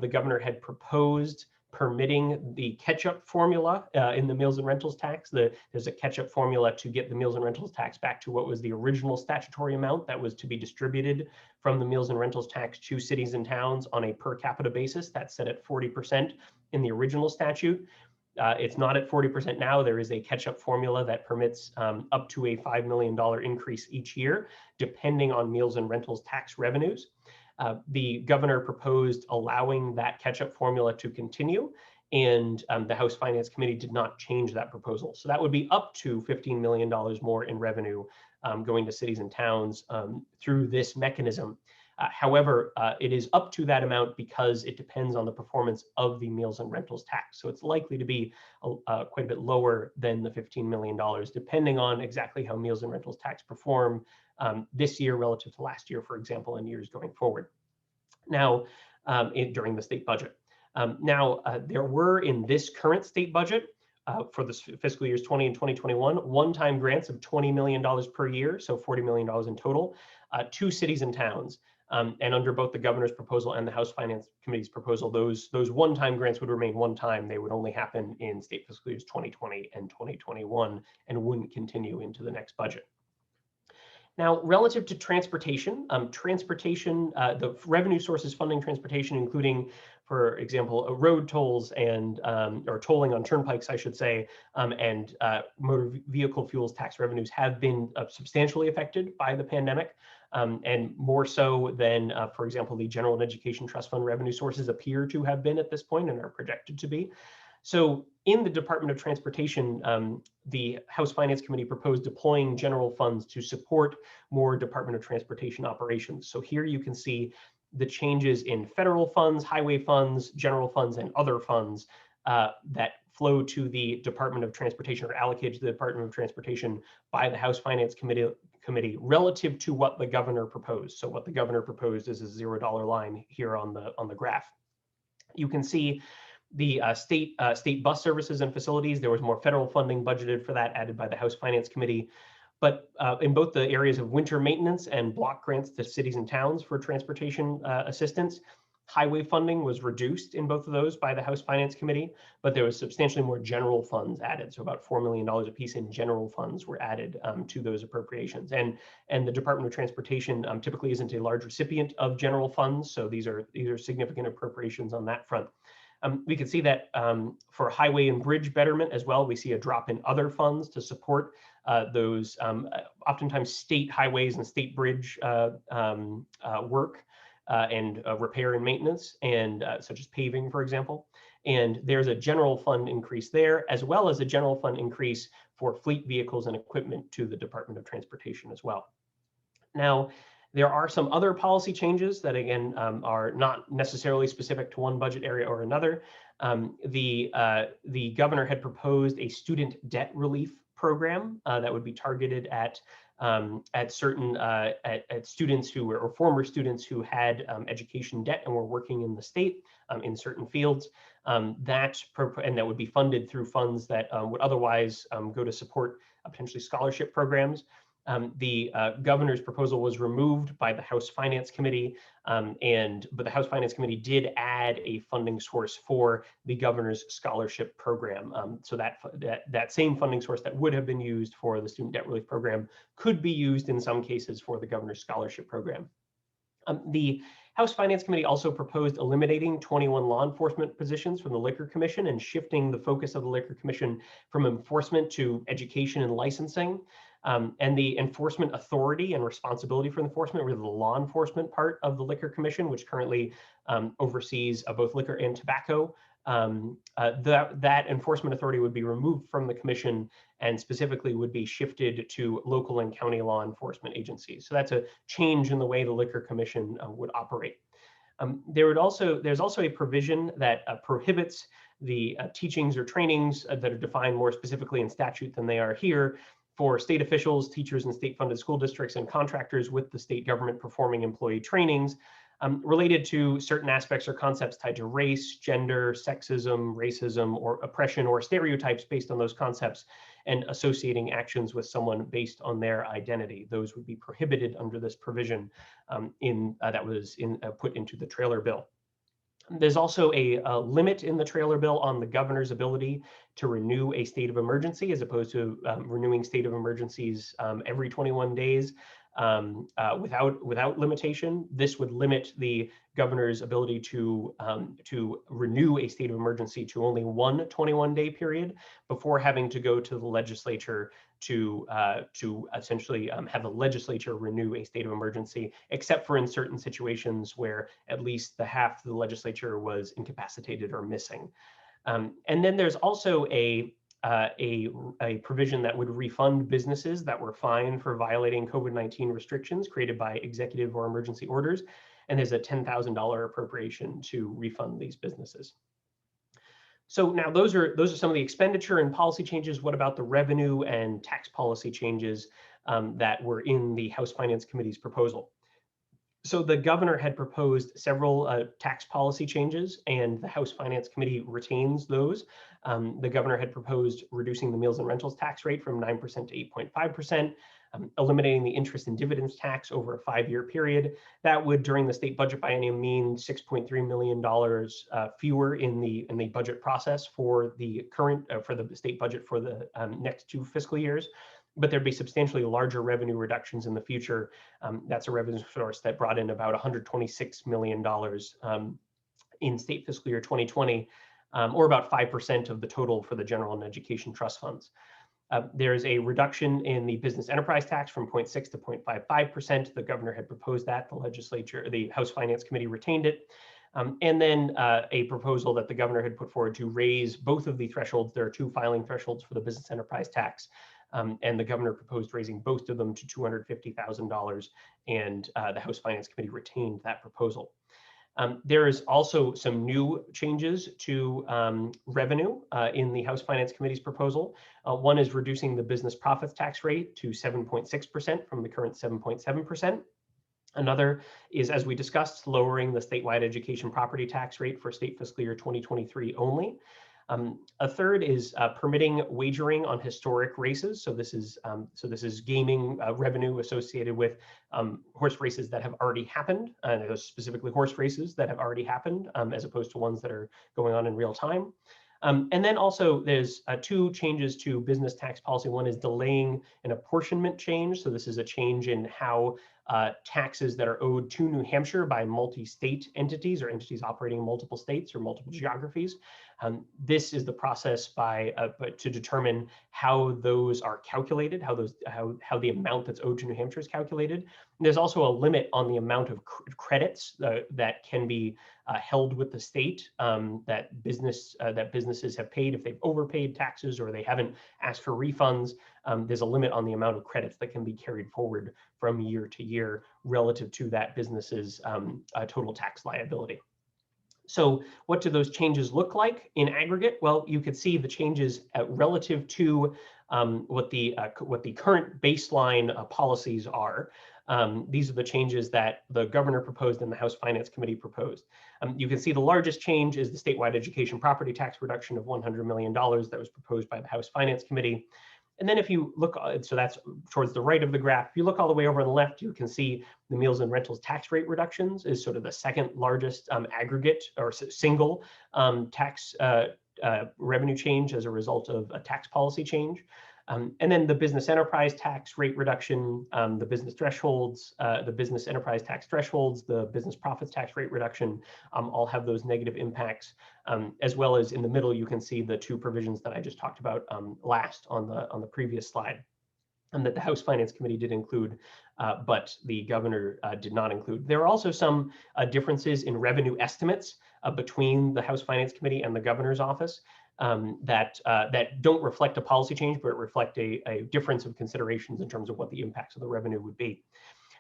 the governor had proposed permitting the catch-up formula in the meals and rentals tax. There's a catch-up formula to get the meals and rentals tax back to what was the original statutory amount that was to be distributed from the meals and rentals tax to cities and towns on a per capita basis. That's set at 40% in the original statute. It's not at 40% now. There is a catch-up formula that permits up to a $5 million increase each year, depending on meals and rentals tax revenues. The governor proposed allowing that catch-up formula to continue, and the House Finance Committee did not change that proposal. So that would be up to $15 million more in revenue going to cities and towns through this mechanism. However, it is up to that amount because it depends on the performance of the meals and rentals tax. So it's likely to be quite a bit lower than the $15 million, depending on exactly how meals and rentals tax perform this year relative to last year, for example, and years going forward. Now, during the state budget. There were in this current state budget for the fiscal years 20 and 2021, one-time grants of $20 million per year, so $40 million in total, to cities and towns. And under both the governor's proposal and the House Finance Committee's proposal, those one-time grants would remain one-time. They would only happen in state fiscal years 2020 and 2021 and wouldn't continue into the next budget. Now, relative to transportation, the revenue sources funding transportation, including, for example, road tolls and or tolling on turnpikes, I should say, and motor vehicle fuels tax revenues have been substantially affected by the pandemic, and more so than, for example, the General and Education Trust Fund revenue sources appear to have been at this point and are projected to be. So in the Department of Transportation, the House Finance Committee proposed deploying general funds to support more Department of Transportation operations. So here you can see the changes in federal funds, highway funds, general funds, and other funds that flow to the Department of Transportation or allocated to the Department of Transportation by the House Finance Committee relative to what the governor proposed. So what the governor proposed is a $0 line here on the graph. You can see the state bus services and facilities. There was more federal funding budgeted for that, added by the House Finance Committee. But in both the areas of winter maintenance and block grants to cities and towns for transportation assistance, highway funding was reduced in both of those by the House Finance Committee, but there was substantially more general funds added. So about $4 million apiece in general funds were added to those appropriations. And the Department of Transportation typically isn't a large recipient of general funds, so these are significant appropriations on that front. We can see that for highway and bridge betterment as well, we see a drop in other funds to support those oftentimes state highways and state bridge work and repair and maintenance, and such as paving, for example. And there's a general fund increase there, as well as a general fund increase for fleet vehicles and equipment to the Department of Transportation as well. Now, there are some other policy changes that, again, are not necessarily specific to one budget area or another. The governor had proposed a student debt relief program that would be targeted at certain students who were, or former students who had education debt and were working in the state in certain fields. And that would be funded through funds that would otherwise go to support potentially scholarship programs. The governor's proposal was removed by the House Finance Committee, but the House Finance Committee did add a funding source for the governor's scholarship program. So that same funding source that would have been used for the student debt relief program could be used in some cases for the governor's scholarship program. The House Finance Committee also proposed eliminating 21 law enforcement positions from the Liquor Commission and shifting the focus of the Liquor Commission from enforcement to education and licensing. And the enforcement authority and responsibility for enforcement were the law enforcement part of the Liquor Commission, which currently oversees both liquor and tobacco. That enforcement authority would be removed from the commission and specifically would be shifted to local and county law enforcement agencies. So that's a change in the way the Liquor Commission would operate. There's also a provision that prohibits the teachings or trainings that are defined more specifically in statute than they are here for state officials, teachers in state-funded school districts, and contractors with the state government performing employee trainings related to certain aspects or concepts tied to race, gender, sexism, racism, or oppression, or stereotypes based on those concepts, and associating actions with someone based on their identity. Those would be prohibited under this provision that was put into the trailer bill. There's also a limit in the trailer bill on the governor's ability to renew a state of emergency, as opposed to renewing state of emergencies every 21 days without limitation. This would limit the governor's ability to renew a state of emergency to only one 21-day period before having to go to the legislature to essentially have the legislature renew a state of emergency, except for in certain situations where at least the half of the legislature was incapacitated or missing. And then there's also a provision that would refund businesses that were fined for violating COVID-19 restrictions created by executive or emergency orders. And there's a $10,000 appropriation to refund these businesses. So now those are some of the expenditure and policy changes. What about the revenue and tax policy changes that were in the House Finance Committee's proposal? So the governor had proposed several tax policy changes, and the House Finance Committee retains those. The governor had proposed reducing the meals and rentals tax rate from 9% to 8.5%, eliminating the interest and dividends tax over a 5-year period. That would, during the state budget biennium, mean $6.3 million fewer in the budget process for the current for the state budget for the next 2 fiscal years. but there'd be substantially larger revenue reductions in the future. That's a revenue source that brought in about $126 million in state fiscal year 2020, or about 5% of the total for the general and education trust funds. There's a reduction in the business enterprise tax from 0.6 to 0.55%. The governor had proposed that. The House Finance Committee retained it. And then a proposal that the governor had put forward to raise both of the thresholds. There are two filing thresholds for the business enterprise tax. And the governor proposed raising both of them to $250,000, and the House Finance Committee retained that proposal. There is also some new changes to revenue in the House Finance Committee's proposal. One is reducing the business profits tax rate to 7.6% from the current 7.7%. Another is, as we discussed, lowering the statewide education property tax rate for state fiscal year 2023 only. A third is permitting wagering on historic races. So this is gaming revenue associated with horse races that have already happened, and specifically horse races that have already happened, as opposed to ones that are going on in real time. And then also there's two changes to business tax policy. One is delaying an apportionment change. So this is a change in how taxes that are owed to New Hampshire by multi-state entities or entities operating in multiple states or multiple geographies. This is the process to determine how those are calculated, how the amount that's owed to New Hampshire is calculated. And there's also a limit on the amount of credits that can be held with the state that businesses have paid if they've overpaid taxes or they haven't asked for refunds. There's a limit on the amount of credits that can be carried forward from year to year relative to that business's total tax liability. So what do those changes look like in aggregate? Well, you could see the changes relative to what the current baseline policies are. These are the changes that the governor proposed and the House Finance Committee proposed. You can see the largest change is the statewide education property tax reduction of $100 million that was proposed by the House Finance Committee. And then if you look, so that's towards the right of the graph, if you look all the way over on the left, you can see the meals and rentals tax rate reductions is sort of the second largest aggregate or single tax revenue change as a result of a tax policy change. And then the business enterprise tax rate reduction, the business thresholds, the business enterprise tax thresholds, the business profits tax rate reduction, all have those negative impacts, as well as in the middle, you can see the two provisions that I just talked about last on the previous slide, and that the House Finance Committee did include, but the governor did not include. There are also some differences in revenue estimates between the House Finance Committee and the governor's office. That don't reflect a policy change, but reflect a difference of considerations in terms of what the impacts of the revenue would be.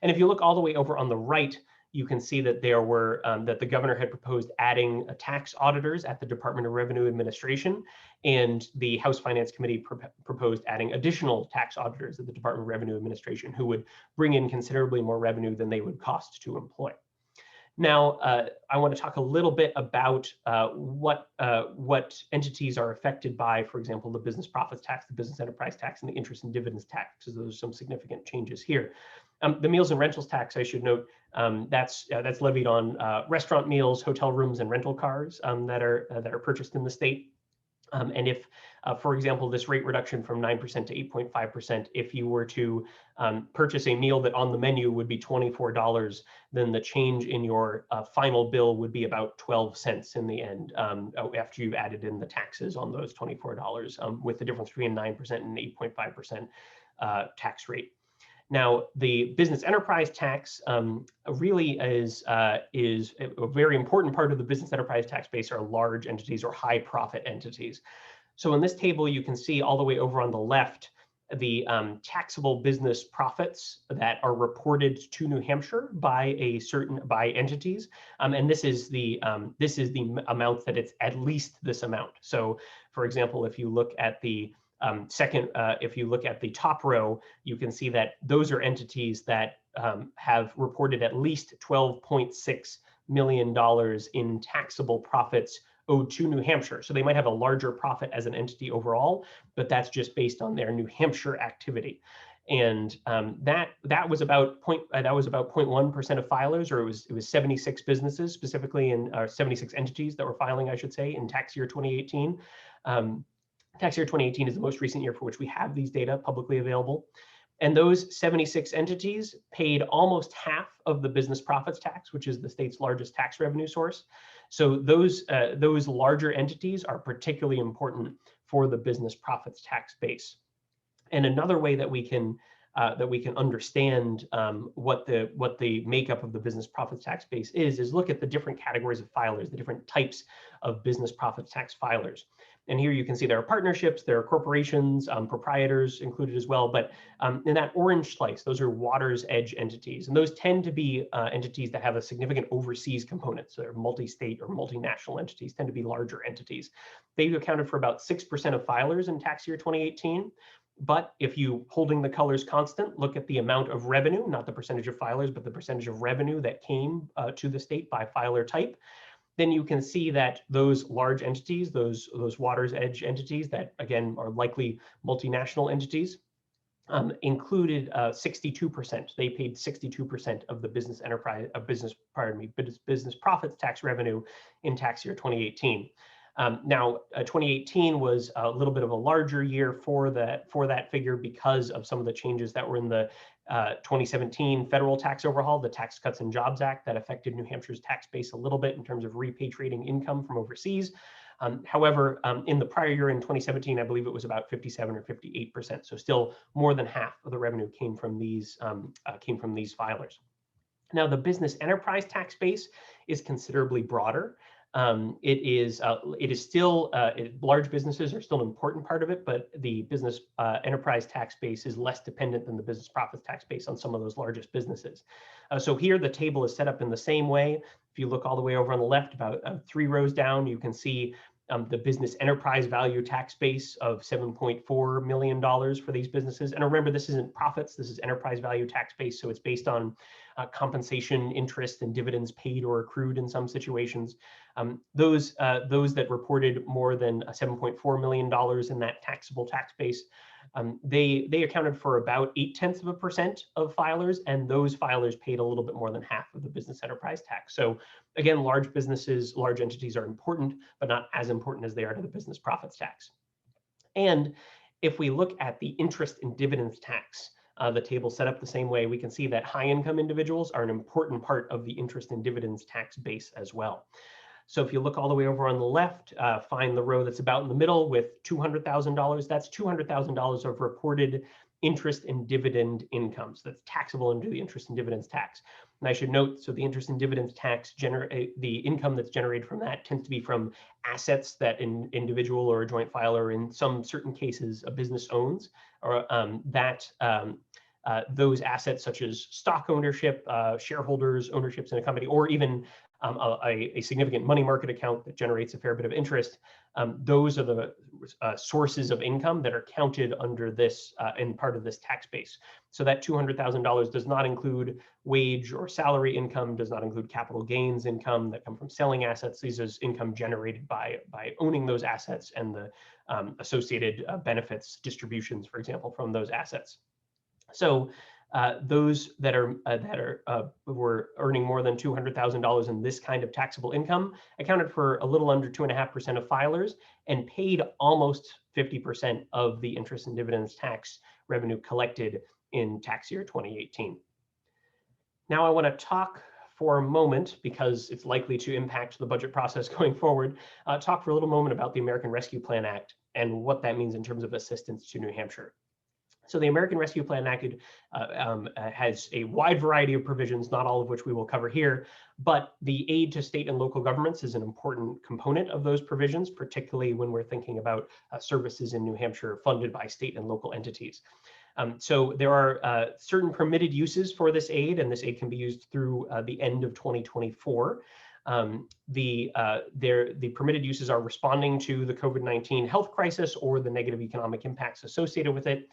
And if you look all the way over on the right, you can see that there were that the governor had proposed adding tax auditors at the Department of Revenue Administration, and the House Finance Committee proposed adding additional tax auditors at the Department of Revenue Administration who would bring in considerably more revenue than they would cost to employ. Now, I want to talk a little bit about what entities are affected by, for example, the business profits tax, the business enterprise tax, and the interest and dividends tax, because those are some significant changes here. The meals and rentals tax, I should note, that's levied on restaurant meals, hotel rooms, and rental cars that are purchased in the state. And if, for example, this rate reduction from 9% to 8.5%, if you were to purchase a meal that on the menu would be $24, then the change in your final bill would be about 12 cents in the end after you've added in the taxes on those $24, with the difference between 9% and 8.5% tax rate. Now, the business enterprise tax really is a very important part of the business enterprise tax base are large entities or high profit entities. So in this table, you can see all the way over on the left, the taxable business profits that are reported to New Hampshire by entities, and this is the amount that it's at least this amount. So, for example, if you look at the if you look at the top row, you can see that those are entities that have reported at least $12.6 million in taxable profits owed to New Hampshire. So they might have a larger profit as an entity overall, but that's just based on their New Hampshire activity. And that was about 0.1% of filers, or it was 76 businesses specifically, 76 entities that were filing, I should say, in tax year 2018. Tax year 2018 is the most recent year for which we have these data publicly available. And those 76 entities paid almost half of the business profits tax, which is the state's largest tax revenue source. So those larger entities are particularly important for the business profits tax base. And another way that we can understand what the makeup of the business profits tax base is look at the different categories of filers, the different types of business profits tax filers. And here you can see there are partnerships, there are corporations, proprietors included as well. But in that orange slice, those are water's edge entities. And those tend to be entities that have a significant overseas component. So they're multi-state or multinational entities, tend to be larger entities. They've accounted for about 6% of filers in tax year 2018. But if you, holding the colors constant, look at the amount of revenue, not the percentage of filers, but the percentage of revenue that came to the state by filer type, then you can see that those large entities, those water's edge entities that again are likely multinational entities, included 62%. They paid 62% of the business profits tax revenue in tax year 2018. Now, 2018 was a little bit of a larger year for that figure because of some of the changes that were in the 2017 federal tax overhaul, the Tax Cuts and Jobs Act, that affected New Hampshire's tax base a little bit in terms of repatriating income from overseas. However, in the prior year in 2017, I believe it was about 57 or 58%. So still more than half of the revenue came from these filers. Now, the business enterprise tax base is considerably broader. It is still, large businesses are still an important part of it, but the business enterprise tax base is less dependent than the business profits tax base on some of those largest businesses. So here the table is set up in the same way. If you look all the way over on the left, about 3 rows down, you can see the business enterprise value tax base of $7.4 million for these businesses. And remember, this isn't profits, this is enterprise value tax base. So it's based on compensation, interest, and dividends paid or accrued in some situations. Those that reported more than $7.4 million in that taxable tax base, they accounted for about 0.8% of filers, and those filers paid a little bit more than half of the business enterprise tax. So again, large businesses, large entities are important, but not as important as they are to the business profits tax. And if we look at the interest and dividends tax, the table set up the same way, we can see that high income individuals are an important part of the interest and dividends tax base as well. So if you look all the way over on the left, find the row that's about in the middle with $200,000. That's $200,000 of reported interest and dividend income. So that's taxable under the interest and dividends tax. And I should note, so the interest and dividends tax, the income that's generated from that tends to be from assets that an individual or a joint filer, in some certain cases, a business owns, or those assets such as stock ownership, shareholders, ownerships in a company, or even a significant money market account that generates a fair bit of interest. Those are the sources of income that are counted under this in part of this tax base. So that $200,000 does not include wage or salary income, does not include capital gains income that come from selling assets. These is income generated by owning those assets and the associated benefits, distributions, for example, from those assets. So those that were earning more than $200,000 in this kind of taxable income accounted for a little under 2.5% of filers and paid almost 50% of the interest and dividends tax revenue collected in tax year 2018. Now I want to talk for a moment, because it's likely to impact the budget process going forward, talk for a little moment about the American Rescue Plan Act and what that means in terms of assistance to New Hampshire. So the American Rescue Plan Act has a wide variety of provisions, not all of which we will cover here, but the aid to state and local governments is an important component of those provisions, particularly when we're thinking about services in New Hampshire funded by state and local entities. So there are certain permitted uses for this aid, and this aid can be used through the end of 2024. The permitted uses are responding to the COVID-19 health crisis or the negative economic impacts associated with it.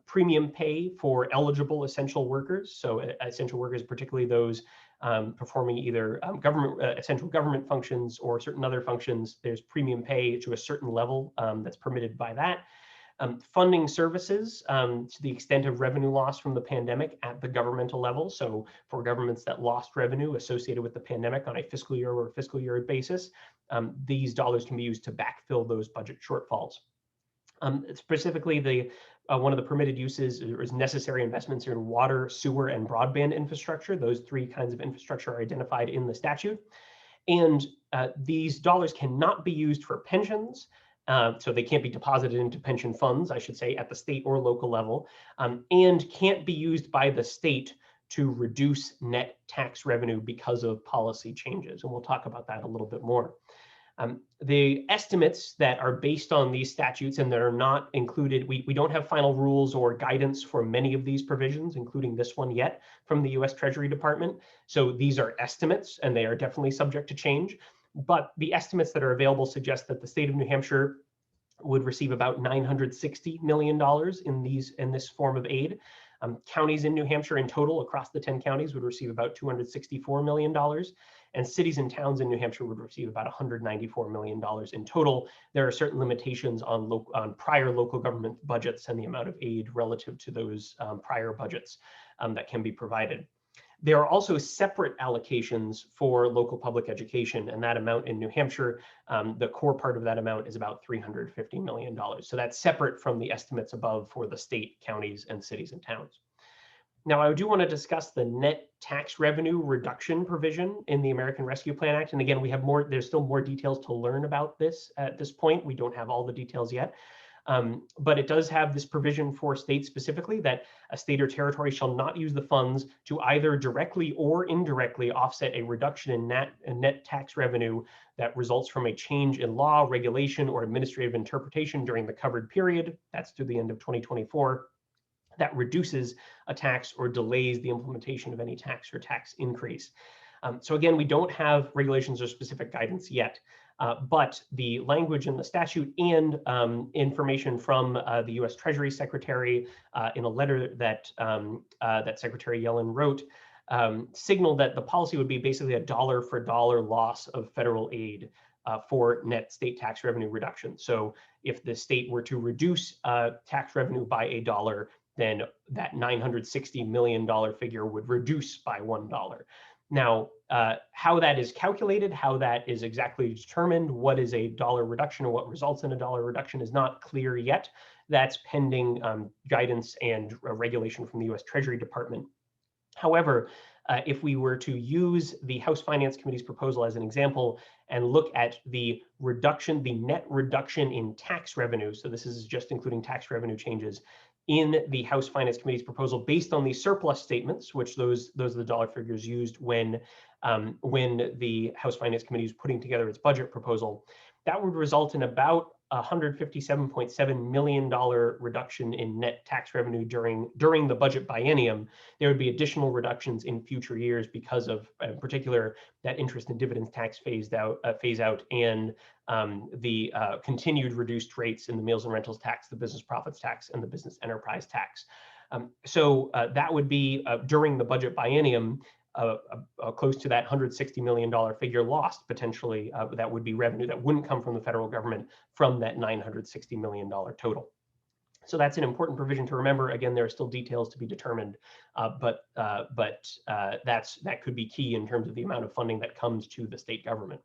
Premium pay for eligible essential workers. So essential workers, particularly those performing either essential government functions or certain other functions, there's premium pay to a certain level that's permitted by that. Funding services to the extent of revenue loss from the pandemic at the governmental level. So for governments that lost revenue associated with the pandemic on a fiscal year or fiscal year basis, these dollars can be used to backfill those budget shortfalls. Specifically, one of the permitted uses is necessary investments in water, sewer, and broadband infrastructure. Those three kinds of infrastructure are identified in the statute. And these dollars cannot be used for pensions. So they can't be deposited into pension funds, I should say, at the state or local level, and can't be used by the state to reduce net tax revenue because of policy changes. And we'll talk about that a little bit more. The estimates that are based on these statutes and that are not included, we don't have final rules or guidance for many of these provisions, including this one yet from the US Treasury Department. So these are estimates and they are definitely subject to change. But the estimates that are available suggest that the state of New Hampshire would receive about $960 million in this form of aid. Counties in New Hampshire in total across the 10 counties would receive about $264 million. And cities and towns in New Hampshire would receive about $194 million in total. There are certain limitations on prior local government budgets and the amount of aid relative to those prior budgets that can be provided. There are also separate allocations for local public education, and that amount in New Hampshire, the core part of that amount is about $350 million. So that's separate from the estimates above for the state, counties, and cities and towns. Now, I do want to discuss the net tax revenue reduction provision in the American Rescue Plan Act. And again, there's still more details to learn about this at this point. We don't have all the details yet. But it does have this provision for states specifically that a state or territory shall not use the funds to either directly or indirectly offset a reduction in net tax revenue that results from a change in law, regulation, or administrative interpretation during the covered period. That's through the end of 2024. That reduces a tax or delays the implementation of any tax or tax increase. So again, we don't have regulations or specific guidance yet, but the language in the statute and information from the U.S. Treasury Secretary in a letter that Secretary Yellen wrote signaled that the policy would be basically a dollar for dollar loss of federal aid for net state tax revenue reduction. So if the state were to reduce tax revenue by $1, then that $960 million figure would reduce by $1. Now, how that is calculated, how that is exactly determined, what is a dollar reduction or what results in a dollar reduction is not clear yet. That's pending guidance and regulation from the US Treasury Department. However, if we were to use the House Finance Committee's proposal as an example and look at the net reduction in tax revenue, so this is just including tax revenue changes, in the House Finance Committee's proposal based on the surplus statements, which those are the dollar figures used when the House Finance Committee is putting together its budget proposal, that would result in about $157.7 million reduction in net tax revenue during the budget biennium. There would be additional reductions in future years because of, in particular, that interest and dividends tax phase out, and the continued reduced rates in the meals and rentals tax, the business profits tax, and the business enterprise tax. So that would be during the budget biennium. Close to that $160 million figure lost potentially. That would be revenue that wouldn't come from the federal government from that $960 million total. So that's an important provision to remember. Again, there are still details to be determined, but that could be key in terms of the amount of funding that comes to the state government.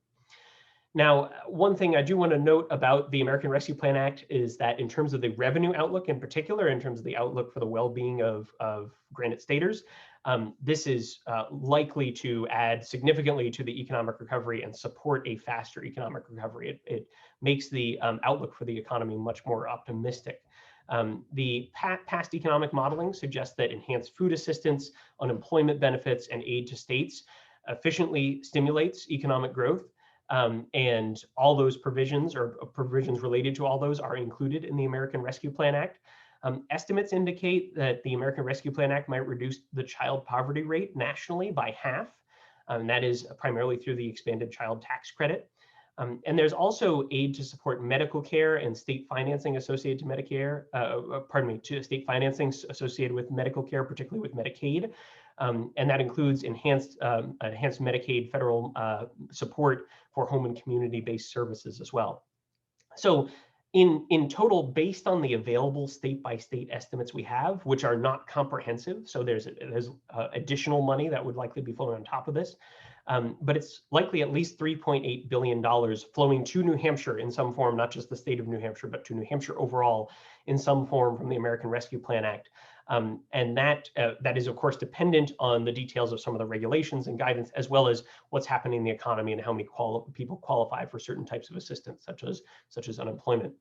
Now, one thing I do want to note about the American Rescue Plan Act is that in terms of the revenue outlook in particular, in terms of the outlook for the well-being of Granite Staters, this is likely to add significantly to the economic recovery and support a faster economic recovery. It makes the outlook for the economy much more optimistic. The past economic modeling suggests that enhanced food assistance, unemployment benefits, and aid to states efficiently stimulates economic growth. And all those provisions or provisions related to all those are included in the American Rescue Plan Act. Estimates indicate that the American Rescue Plan Act might reduce the child poverty rate nationally by half. And that is primarily through the expanded child tax credit. And there's also aid to support medical care and state financing associated to Medicare, to state financing associated with medical care, particularly with Medicaid. And that includes enhanced Medicaid federal support for home and community-based services as well. So in total, based on the available state-by-state estimates we have, which are not comprehensive, so there's additional money that would likely be flowing on top of this, but it's likely at least $3.8 billion flowing to New Hampshire in some form, not just the state of New Hampshire, but to New Hampshire overall in some form from the American Rescue Plan Act. And that is, of course, dependent on the details of some of the regulations and guidance, as well as what's happening in the economy and how many people qualify for certain types of assistance, such as unemployment.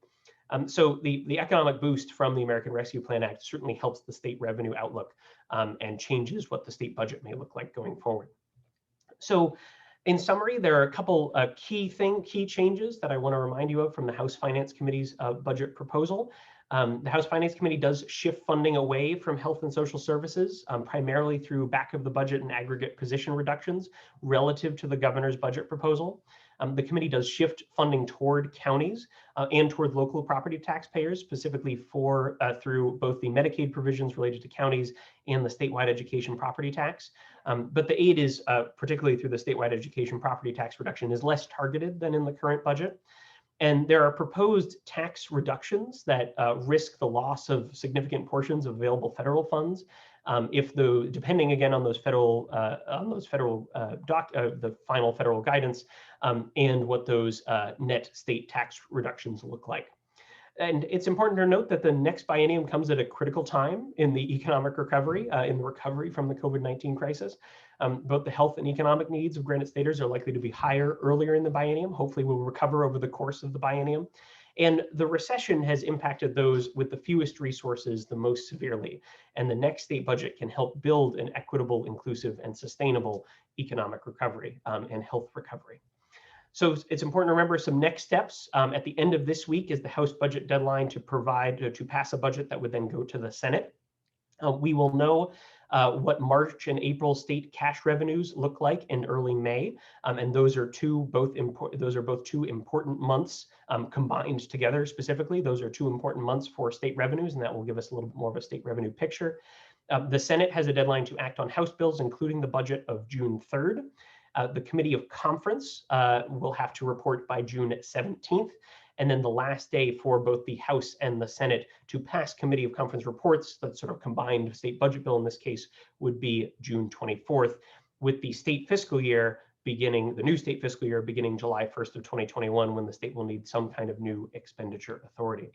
So the economic boost from the American Rescue Plan Act certainly helps the state revenue outlook and changes what the state budget may look like going forward. So in summary, there are a couple key changes that I want to remind you of from the House Finance Committee's budget proposal. The House Finance Committee does shift funding away from health and social services, primarily through back of the budget and aggregate position reductions relative to the governor's budget proposal. The committee does shift funding toward counties and toward local property taxpayers, specifically through both the Medicaid provisions related to counties and the statewide education property tax. But the aid is, particularly through the statewide education property tax reduction, is less targeted than in the current budget. And there are proposed tax reductions that risk the loss of significant portions of available federal funds, depending again on those the final federal guidance and what those net state tax reductions look like. And it's important to note that the next biennium comes at a critical time in the economic recovery, in the recovery from the COVID-19 crisis. Both the health and economic needs of Granite Staters are likely to be higher earlier in the biennium. Hopefully we'll recover over the course of the biennium. And the recession has impacted those with the fewest resources the most severely. And the next state budget can help build an equitable, inclusive, and sustainable economic recovery and health recovery. So it's important to remember some next steps. At the end of this week is the House budget deadline to pass a budget that would then go to the Senate. We will know what March and April state cash revenues look like in early May, and those are both two important months combined together. Specifically, those are two important months for state revenues, and that will give us a little bit more of a state revenue picture. The Senate has a deadline to act on House bills, including the budget of June 3rd. The Committee of Conference will have to report by June 17th. And then the last day for both the House and the Senate to pass Committee of Conference reports, that sort of combined state budget bill in this case, would be June 24th, with the state fiscal year beginning, the new state fiscal year beginning July 1st of 2021, when the state will need some kind of new expenditure authority.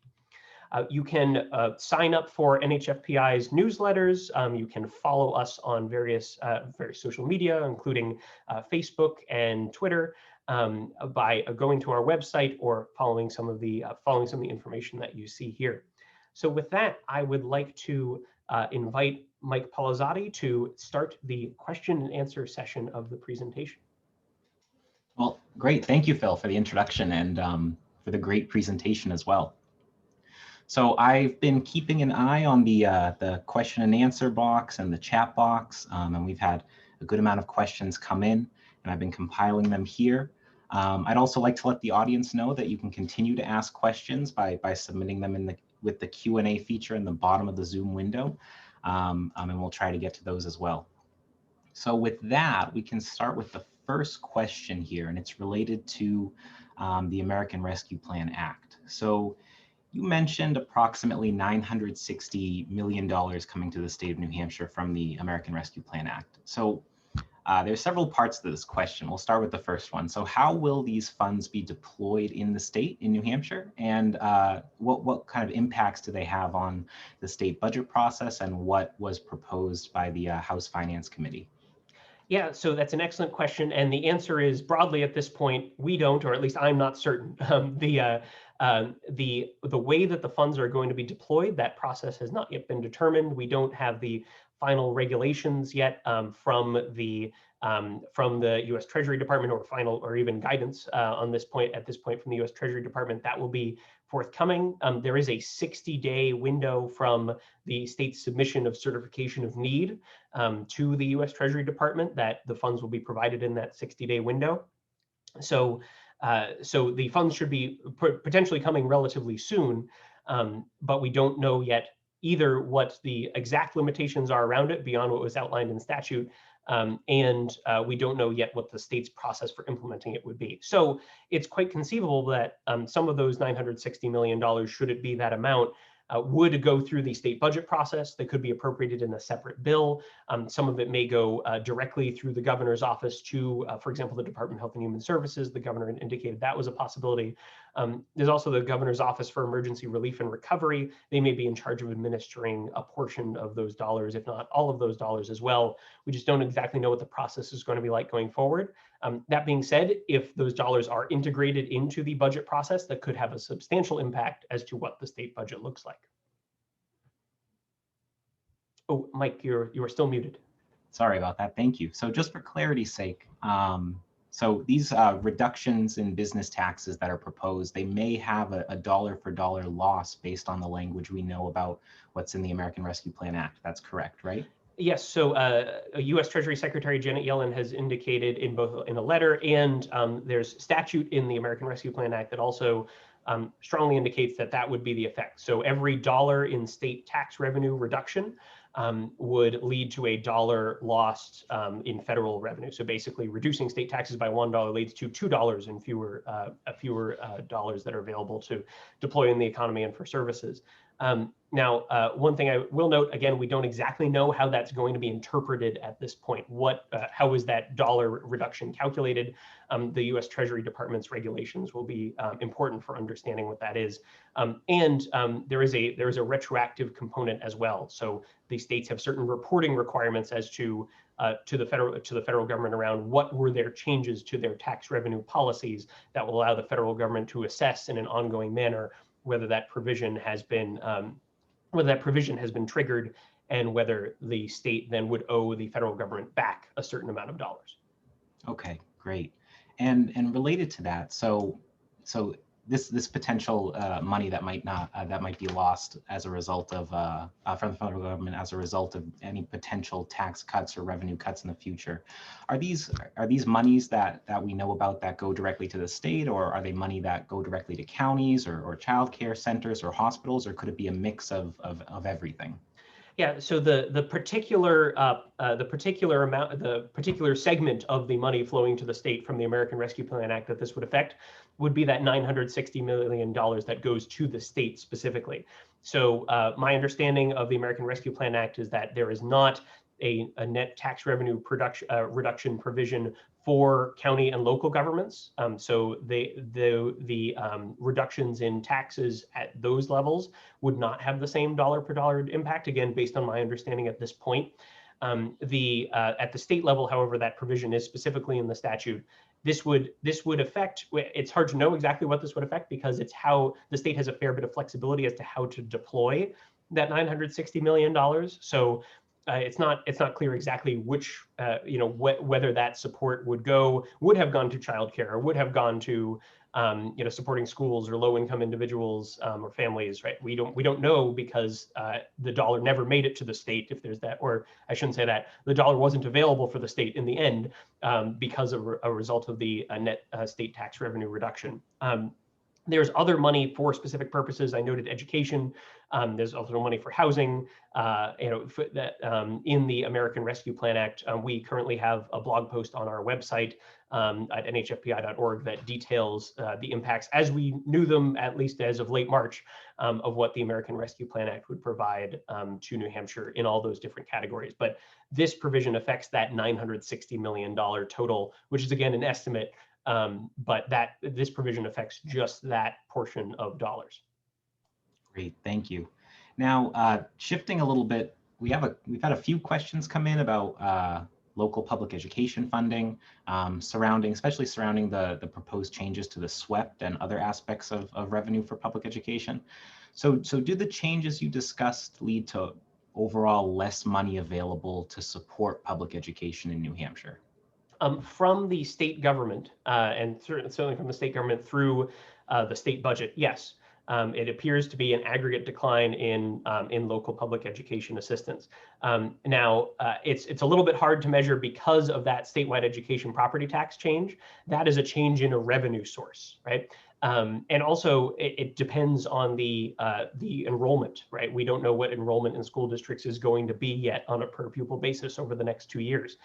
You can sign up for NHFPI's newsletters. You can follow us on various social media, including Facebook and Twitter, by going to our website or following some of the information that you see here. So with that, I would like to invite Mike Polizzotti to start the question and answer session of the presentation. Well, great. Thank you, Phil, for the introduction and for the great presentation as well. So I've been keeping an eye on the question and answer box and the chat box, and we've had a good amount of questions come in, and I've been compiling them here. I'd also like to let the audience know that you can continue to ask questions by submitting them with the Q&A feature in the bottom of the Zoom window, and we'll try to get to those as well. So with that, we can start with the first question here, and it's related to the American Rescue Plan Act. So you mentioned approximately $960 million coming to the state of New Hampshire from the American Rescue Plan Act. So there's several parts to this question. We'll start with the first one. So how will these funds be deployed in the state, in New Hampshire? And what kind of impacts do they have on the state budget process, and what was proposed by the House Finance Committee? Yeah, so that's an excellent question. And the answer is broadly at this point, we don't, or at least I'm not certain. The way that the funds are going to be deployed, that process has not yet been determined. We don't have the final regulations yet from the U.S. Treasury Department, or even guidance at this point from the U.S. Treasury Department. That will be forthcoming. There is a 60-day window from the state's submission of certification of need to the U.S. Treasury Department that the funds will be provided in that 60-day window. So the funds should be potentially coming relatively soon, but we don't know yet either what the exact limitations are around it beyond what was outlined in statute, and we don't know yet what the state's process for implementing it would be. So it's quite conceivable that some of those $960 million, should it be that amount, would go through the state budget process. They could be appropriated in a separate bill. Some of it may go directly through the governor's office to, for example, the Department of Health and Human Services. The governor indicated that was a possibility. There's also the governor's office for emergency relief and recovery. They may be in charge of administering a portion of those dollars, if not all of those dollars as well. We just don't exactly know what the process is going to be like going forward. That being said, if those dollars are integrated into the budget process, that could have a substantial impact as to what the state budget looks like. Oh, Mike, you are still muted. Sorry about that. Thank you. So just for clarity's sake, so these reductions in business taxes that are proposed, they may have a dollar for dollar loss based on the language we know about what's in the American Rescue Plan Act. That's correct, right? Yes, so U.S. Treasury Secretary Janet Yellen has indicated in both in a letter and there's statute in the American Rescue Plan Act that also strongly indicates that that would be the effect. So every dollar in state tax revenue reduction would lead to a dollar lost in federal revenue. So basically reducing state taxes by $1 leads to $2 in fewer dollars that are available to deploy in the economy and for services. Now, one thing I will note, again, we don't exactly know how that's going to be interpreted at this point. How is that dollar reduction calculated? The U.S. Treasury Department's regulations will be important for understanding what that is. And there is a retroactive component as well. So the states have certain reporting requirements as to the federal government around what were their changes to their tax revenue policies that will allow the federal government to assess in an ongoing manner whether that provision has been triggered and whether the state then would owe the federal government back a certain amount of dollars. Okay, great. And related to that, so this potential money that might be lost as a result of from the federal government as a result of any potential tax cuts or revenue cuts in the future, are these monies that we know about that go directly to the state, or are they money that go directly to counties or child care centers or hospitals, or could it be a mix of everything? Yeah, so the particular segment of the money flowing to the state from the American Rescue Plan Act that this would affect would be that $960 million that goes to the state specifically. So my understanding of the American Rescue Plan Act is that there is not a net tax revenue reduction provision for county and local governments. So the reductions in taxes at those levels would not have the same dollar per dollar impact, again, based on my understanding at this point. At the state level, however, that provision is specifically in the statute. This would affect, it's hard to know exactly what this would affect because it's how the state has a fair bit of flexibility as to how to deploy that $960 million. So it's not clear exactly which, whether that support would have gone to childcare or would have gone to, supporting schools or low-income individuals or families, right? We don't know because the dollar never made it to the state, if there's that, or I shouldn't say that, the dollar wasn't available for the state in the end because of a result of the net state tax revenue reduction. There's other money for specific purposes. I noted education. There's also money for housing. In the American Rescue Plan Act, we currently have a blog post on our website at nhfpi.org that details the impacts as we knew them, at least as of late March, of what the American Rescue Plan Act would provide to New Hampshire in all those different categories. But this provision affects that $960 million total, which is again an estimate. But this provision affects just that portion of dollars. Great, thank you. Now, shifting a little bit, we've had a few questions come in about local public education funding, especially surrounding the proposed changes to the SWEP and other aspects of revenue for public education. So do the changes you discussed lead to overall less money available to support public education in New Hampshire? From the state government, and certainly from the state government through the state budget, yes. It appears to be an aggregate decline in local public education assistance. Now, it's a little bit hard to measure because of that statewide education property tax change. That is a change in a revenue source, right? And also, it depends on the enrollment, right? We don't know what enrollment in school districts is going to be yet on a per pupil basis over the next 2 years.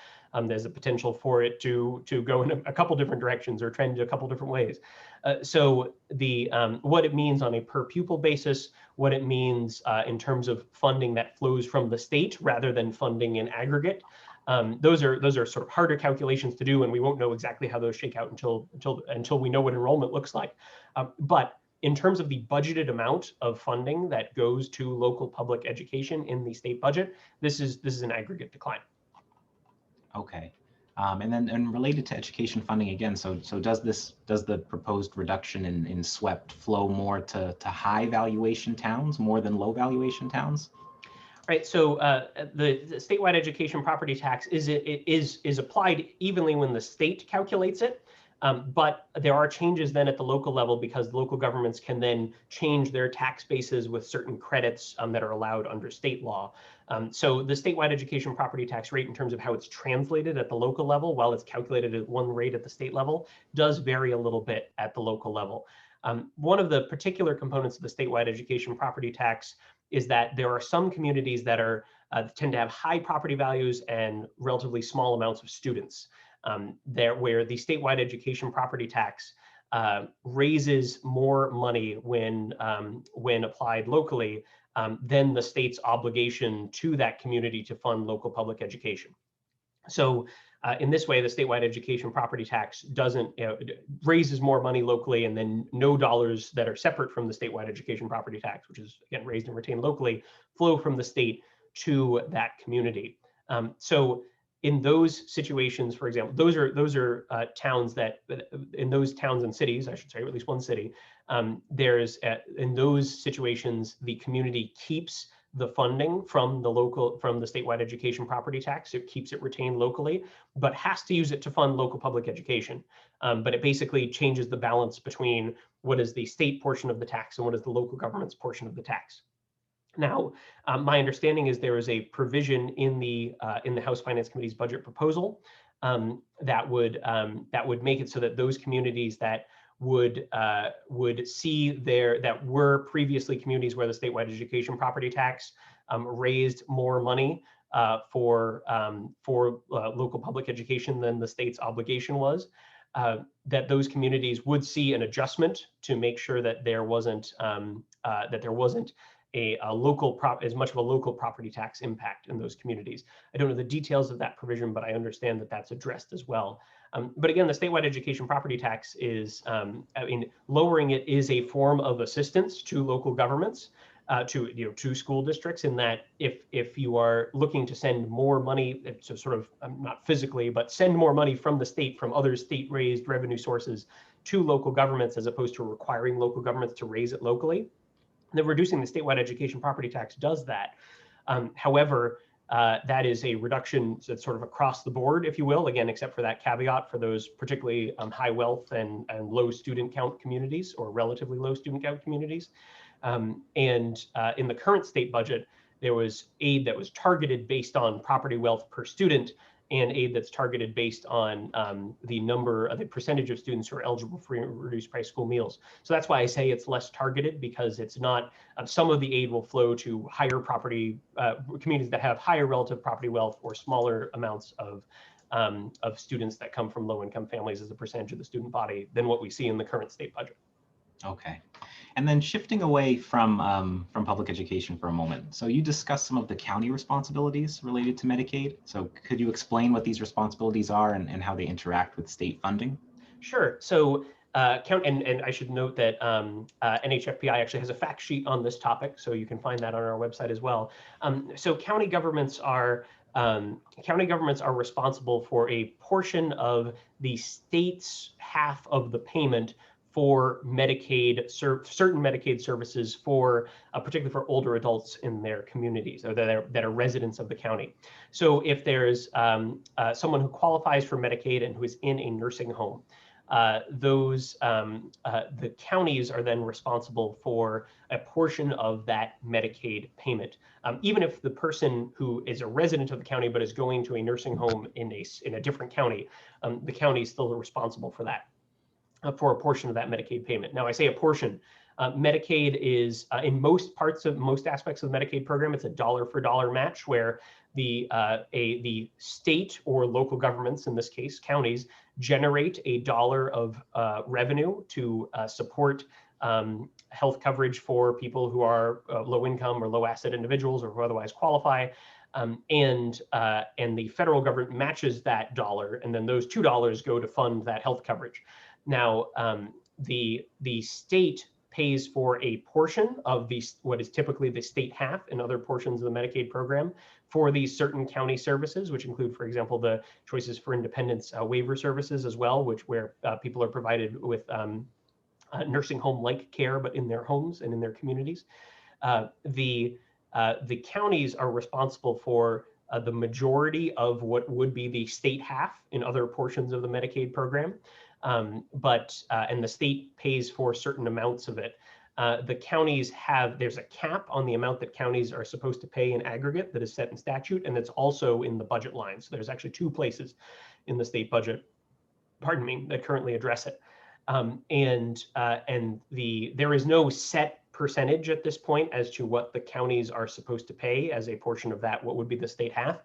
There's a potential for it to go in a couple different directions or trend a couple different ways. So what it means on a per pupil basis what it means in terms of funding that flows from the state rather than funding in aggregate. Those are sort of harder calculations to do, and we won't know exactly how those shake out until we know what enrollment looks like. But in terms of the budgeted amount of funding that goes to local public education in the state budget, this is an aggregate decline. Okay. And related to education funding again, so does the proposed reduction in SWEP flow more to high valuation towns more than low valuation towns? Right. So the statewide education property tax is applied evenly when the state calculates it. But there are changes then at the local level because local governments can then change their tax bases with certain credits that are allowed under state law. So the statewide education property tax rate in terms of how it's translated at the local level, while it's calculated at one rate at the state level, does vary a little bit at the local level. One of the particular components of the statewide education property tax is that there are some communities that tend to have high property values and relatively small amounts of students. Where the statewide education property tax raises more money when applied locally than the state's obligation to that community to fund local public education. So in this way, the statewide education property tax raises more money locally, and then no dollars that are separate from the statewide education property tax, which is again raised and retained locally, flow from the state to that community. So in those situations, for example, those are towns that, in those towns and cities, I should say, or at least one city, in those situations, the community keeps the funding from the statewide education property tax. It keeps it retained locally, but has to use it to fund local public education. But it basically changes the balance between what is the state portion of the tax and what is the local government's portion of the tax. Now, my understanding is there is a provision in the House Finance Committee's budget proposal that would make it so that those communities that would see that were previously communities where the statewide education property tax raised more money for local public education than the state's obligation was, that those communities would see an adjustment to make sure that there wasn't as much of a local property tax impact in those communities. I don't know the details of that provision, but I understand that that's addressed as well. But again, the statewide education property tax is, lowering it is a form of assistance to local governments, to school districts, in that if you are looking to send more money, so sort of not physically, but send more money from the state, from other state-raised revenue sources to local governments, as opposed to requiring local governments to raise it locally, then reducing the statewide education property tax does that. However, that is a reduction that's sort of across the board, if you will, again, except for that caveat for those particularly high wealth and low student count communities, or relatively low student count communities. And in the current state budget, there was aid that was targeted based on property wealth per student, and aid that's targeted based on the percentage of students who are eligible for reduced price school meals. So that's why I say it's less targeted, because it's not, some of the aid will flow to higher property, communities that have higher relative property wealth, or smaller amounts of students that come from low income families as a percentage of the student body than what we see in the current state budget. Okay. And then shifting away from public education for a moment. So you discussed some of the county responsibilities related to Medicaid. So could you explain what these responsibilities are and how they interact with state funding? Sure. So and I should note that NHFPI actually has a fact sheet on this topic, so you can find that on our website as well. So county governments are responsible for a portion of the state's half of the payment for Medicaid, certain Medicaid services for, particularly for older adults in their communities, or that are residents of the county. So if there's someone who qualifies for Medicaid and who is in a nursing home, the counties are then responsible for a portion of that Medicaid payment. Even if the person who is a resident of the county but is going to a nursing home in a different county, the county is still responsible for that. For a portion of that Medicaid payment. Now, I say a portion. Medicaid is, in most aspects of the Medicaid program, it's a dollar for dollar match, where the state or local governments, in this case counties, generate $1 of revenue to support health coverage for people who are low income or low asset individuals or who otherwise qualify. And the federal government matches that dollar, and then those $2 go to fund that health coverage. Now, the state pays for a portion of what is typically the state half in other portions of the Medicaid program for these certain county services, which include, for example, the Choices for Independence waiver services as well, where people are provided with nursing home-like care, but in their homes and in their communities. The counties are responsible for the majority of what would be the state half in other portions of the Medicaid program. And the state pays for certain amounts of it. The counties there's a cap on the amount that counties are supposed to pay in aggregate that is set in statute, and it's also in the budget line. So there's actually 2 places in the state budget, that currently address it. There is no set percentage at this point as to what the counties are supposed to pay as a portion of that, what would be the state half.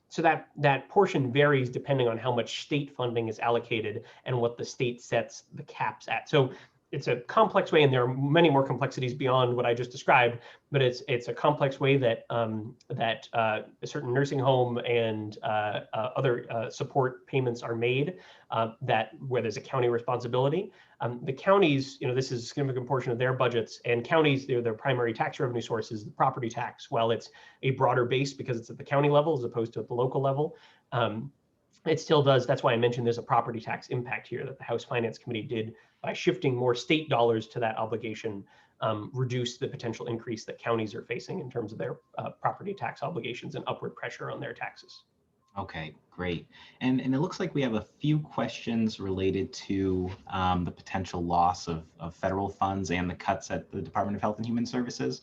So that portion varies depending on how much state funding is allocated and what the state sets the caps at. So it's a complex way, and there are many more complexities beyond what I just described, but it's a complex way that a certain nursing home and other support payments are made, where there's a county responsibility. The counties, this is a significant portion of their budgets, and counties, their primary tax revenue source is the property tax. While it's a broader base because it's at the county level as opposed to at the local level, it still does. That's why I mentioned there's a property tax impact here that the House Finance Committee did by shifting more state dollars to that obligation, reduce the potential increase that counties are facing in terms of their property tax obligations and upward pressure on their taxes. Okay, great. And it looks like we have a few questions related to the potential loss of federal funds and the cuts at the Department of Health and Human Services.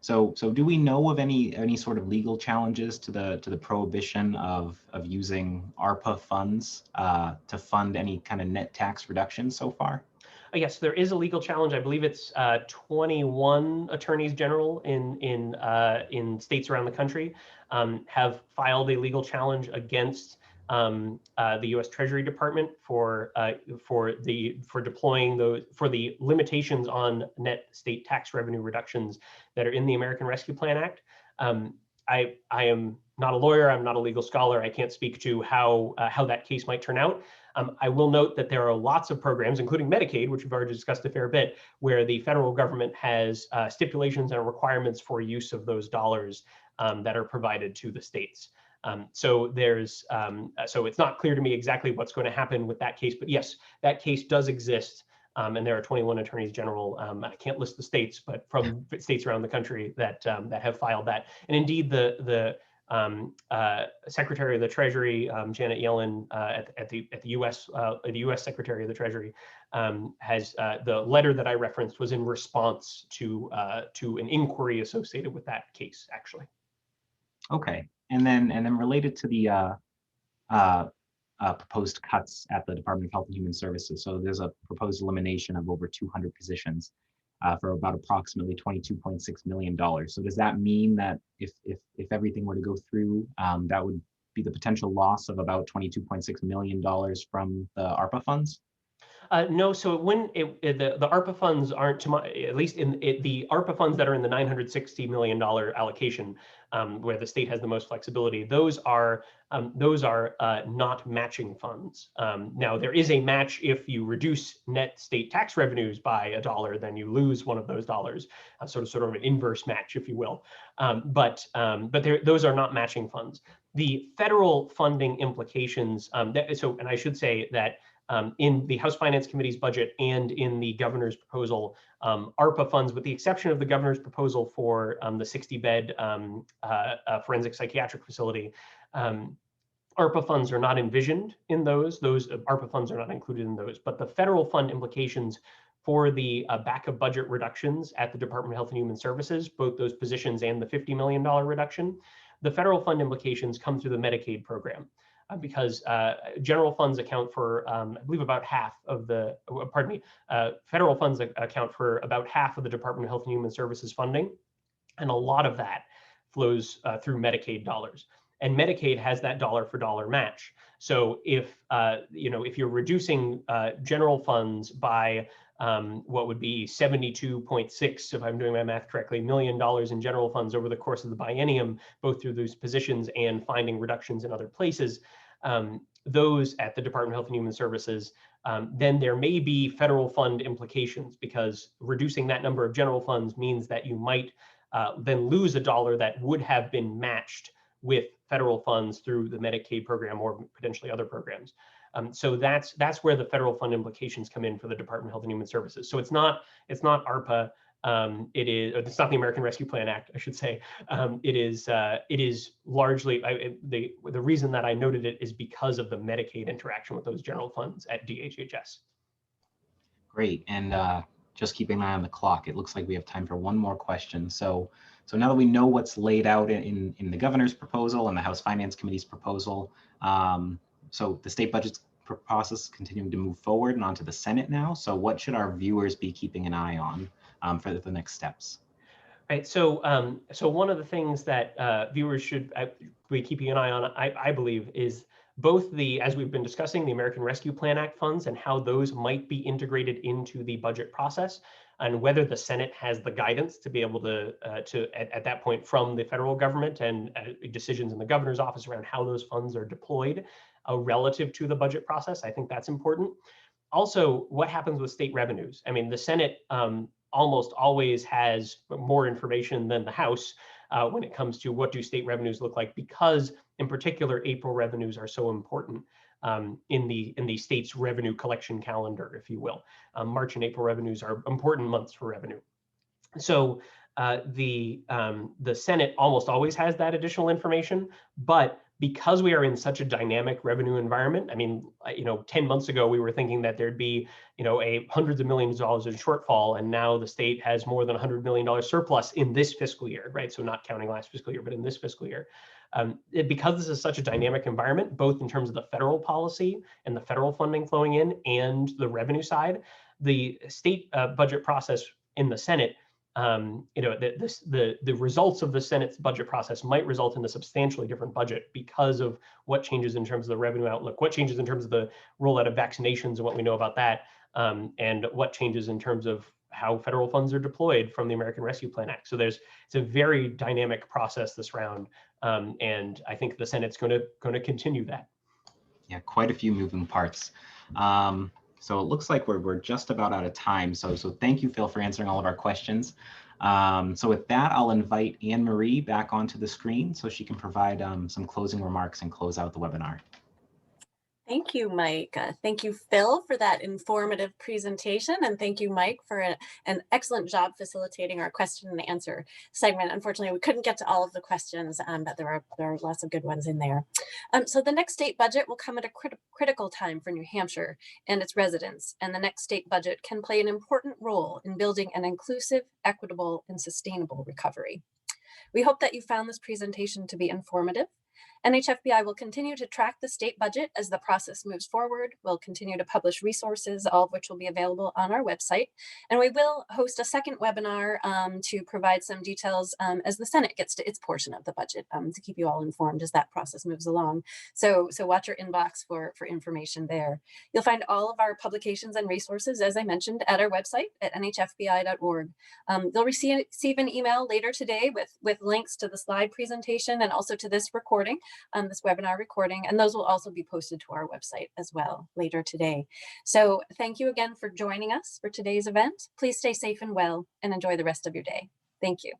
So do we know of any sort of legal challenges to the prohibition of using ARPA funds to fund any kind of net tax reduction so far? Yes, there is a legal challenge. I believe it's 21 attorneys general in states around the country have filed a legal challenge against the U.S. Treasury Department for deploying the limitations on net state tax revenue reductions that are in the American Rescue Plan Act. I am not a lawyer. I'm not a legal scholar. I can't speak to how that case might turn out. I will note that there are lots of programs, including Medicaid, which we've already discussed a fair bit, where the federal government has stipulations and requirements for use of those dollars that are provided to the states. So it's not clear to me exactly what's going to happen with that case, but yes, that case does exist. And there are 21 attorneys general. I can't list the states, but from states around the country that have filed that. And indeed, the Secretary of the Treasury, Janet Yellen, at the U.S. Secretary of the Treasury, has the letter that I referenced was in response to an inquiry associated with that case, actually. Okay, and then related to the proposed cuts at the Department of Health and Human Services. So there's a proposed elimination of over 200 positions for about approximately $22.6 million. So does that mean that if everything were to go through, that would be the potential loss of about $22.6 million from the ARPA funds? No, so the ARPA funds aren't, at least the ARPA funds that are in the $960 million allocation, where the state has the most flexibility, those are not matching funds. Now, there is a match if you reduce net state tax revenues by $1, then you lose one of those dollars, sort of an inverse match, if you will. But those are not matching funds. The federal funding implications, and I should say that in the House Finance Committee's budget and in the governor's proposal, ARPA funds, with the exception of the governor's proposal for the 60-bed forensic psychiatric facility, ARPA funds are not envisioned in those. Those ARPA funds are not included in those. But the federal fund implications for the backup budget reductions at the Department of Health and Human Services, both those positions and the $50 million reduction, the federal fund implications come through the Medicaid program. Because general funds account for, I believe, about half of the, federal funds account for about half of the Department of Health and Human Services funding. And a lot of that flows through Medicaid dollars. And Medicaid has that dollar for dollar match. So if you're reducing general funds by what would be 72.6, if I'm doing my math correctly, $1 million in general funds over the course of the biennium, both through those positions and finding reductions in other places, those at the Department of Health and Human Services, then there may be federal fund implications, because reducing that number of general funds means that you might then lose a dollar that would have been matched with federal funds through the Medicaid program or potentially other programs. So that's where the federal fund implications come in for the Department of Health and Human Services. So it's not ARPA. It's not the American Rescue Plan Act, I should say. It is largely, the reason that I noted it is because of the Medicaid interaction with those general funds at DHHS. Great, and just keeping an eye on the clock, it looks like we have time for one more question. So now that we know what's laid out in the governor's proposal and the House Finance Committee's proposal, so the state budget process is continuing to move forward and onto the Senate now. So what should our viewers be keeping an eye on for the next steps? Right. So one of the things that viewers should be keeping an eye on, I believe, is both as we've been discussing, the American Rescue Plan Act funds and how those might be integrated into the budget process, and whether the Senate has the guidance to be able to at that point from the federal government and decisions in the governor's office around how those funds are deployed relative to the budget process. I think that's important. Also, what happens with state revenues? I mean, the Senate almost always has more information than the House when it comes to what do state revenues look like, because in particular, April revenues are so important in the state's revenue collection calendar, if you will. March and April revenues are important months for revenue. So the Senate almost always has that additional information, but because we are in such a dynamic revenue environment, I mean, 10 months ago, we were thinking that there'd be, hundreds of millions of dollars in shortfall, and now the state has more than $100 million surplus in this fiscal year, right? So not counting last fiscal year, but in this fiscal year. Because this is such a dynamic environment, both in terms of the federal policy and the federal funding flowing in and the revenue side, the state budget process in the Senate, the results of the Senate's budget process might result in a substantially different budget because of what changes in terms of the revenue outlook, what changes in terms of the rollout of vaccinations and what we know about that, and what changes in terms of how federal funds are deployed from the American Rescue Plan Act. So it's a very dynamic process this round, and I think the Senate's going to continue that. Yeah, quite a few moving parts. So it looks like we're just about out of time. So thank you, Phil, for answering all of our questions. So with that, I'll invite Anne Marie back onto the screen so she can provide some closing remarks and close out the webinar. Thank you, Mike. Thank you, Phil, for that informative presentation. And thank you, Mike, for an excellent job facilitating our question and answer segment. Unfortunately, we couldn't get to all of the questions, but there are lots of good ones in there. So the next state budget will come at a critical time for New Hampshire and its residents. And the next state budget can play an important role in building an inclusive, equitable, and sustainable recovery. We hope that you found this presentation to be informative. NHFBI will continue to track the state budget as the process moves forward. We'll continue to publish resources, all of which will be available on our website. And we will host a second webinar to provide some details as the Senate gets to its portion of the budget to keep you all informed as that process moves along. So watch your inbox for information there. You'll find all of our publications and resources, as I mentioned, at our website at nhfbi.org. You'll receive an email later today with links to the slide presentation and also to this recording. This webinar recording, and those will also be posted to our website as well later today. So thank you again for joining us for today's event. Please stay safe and well and enjoy the rest of your day. Thank you.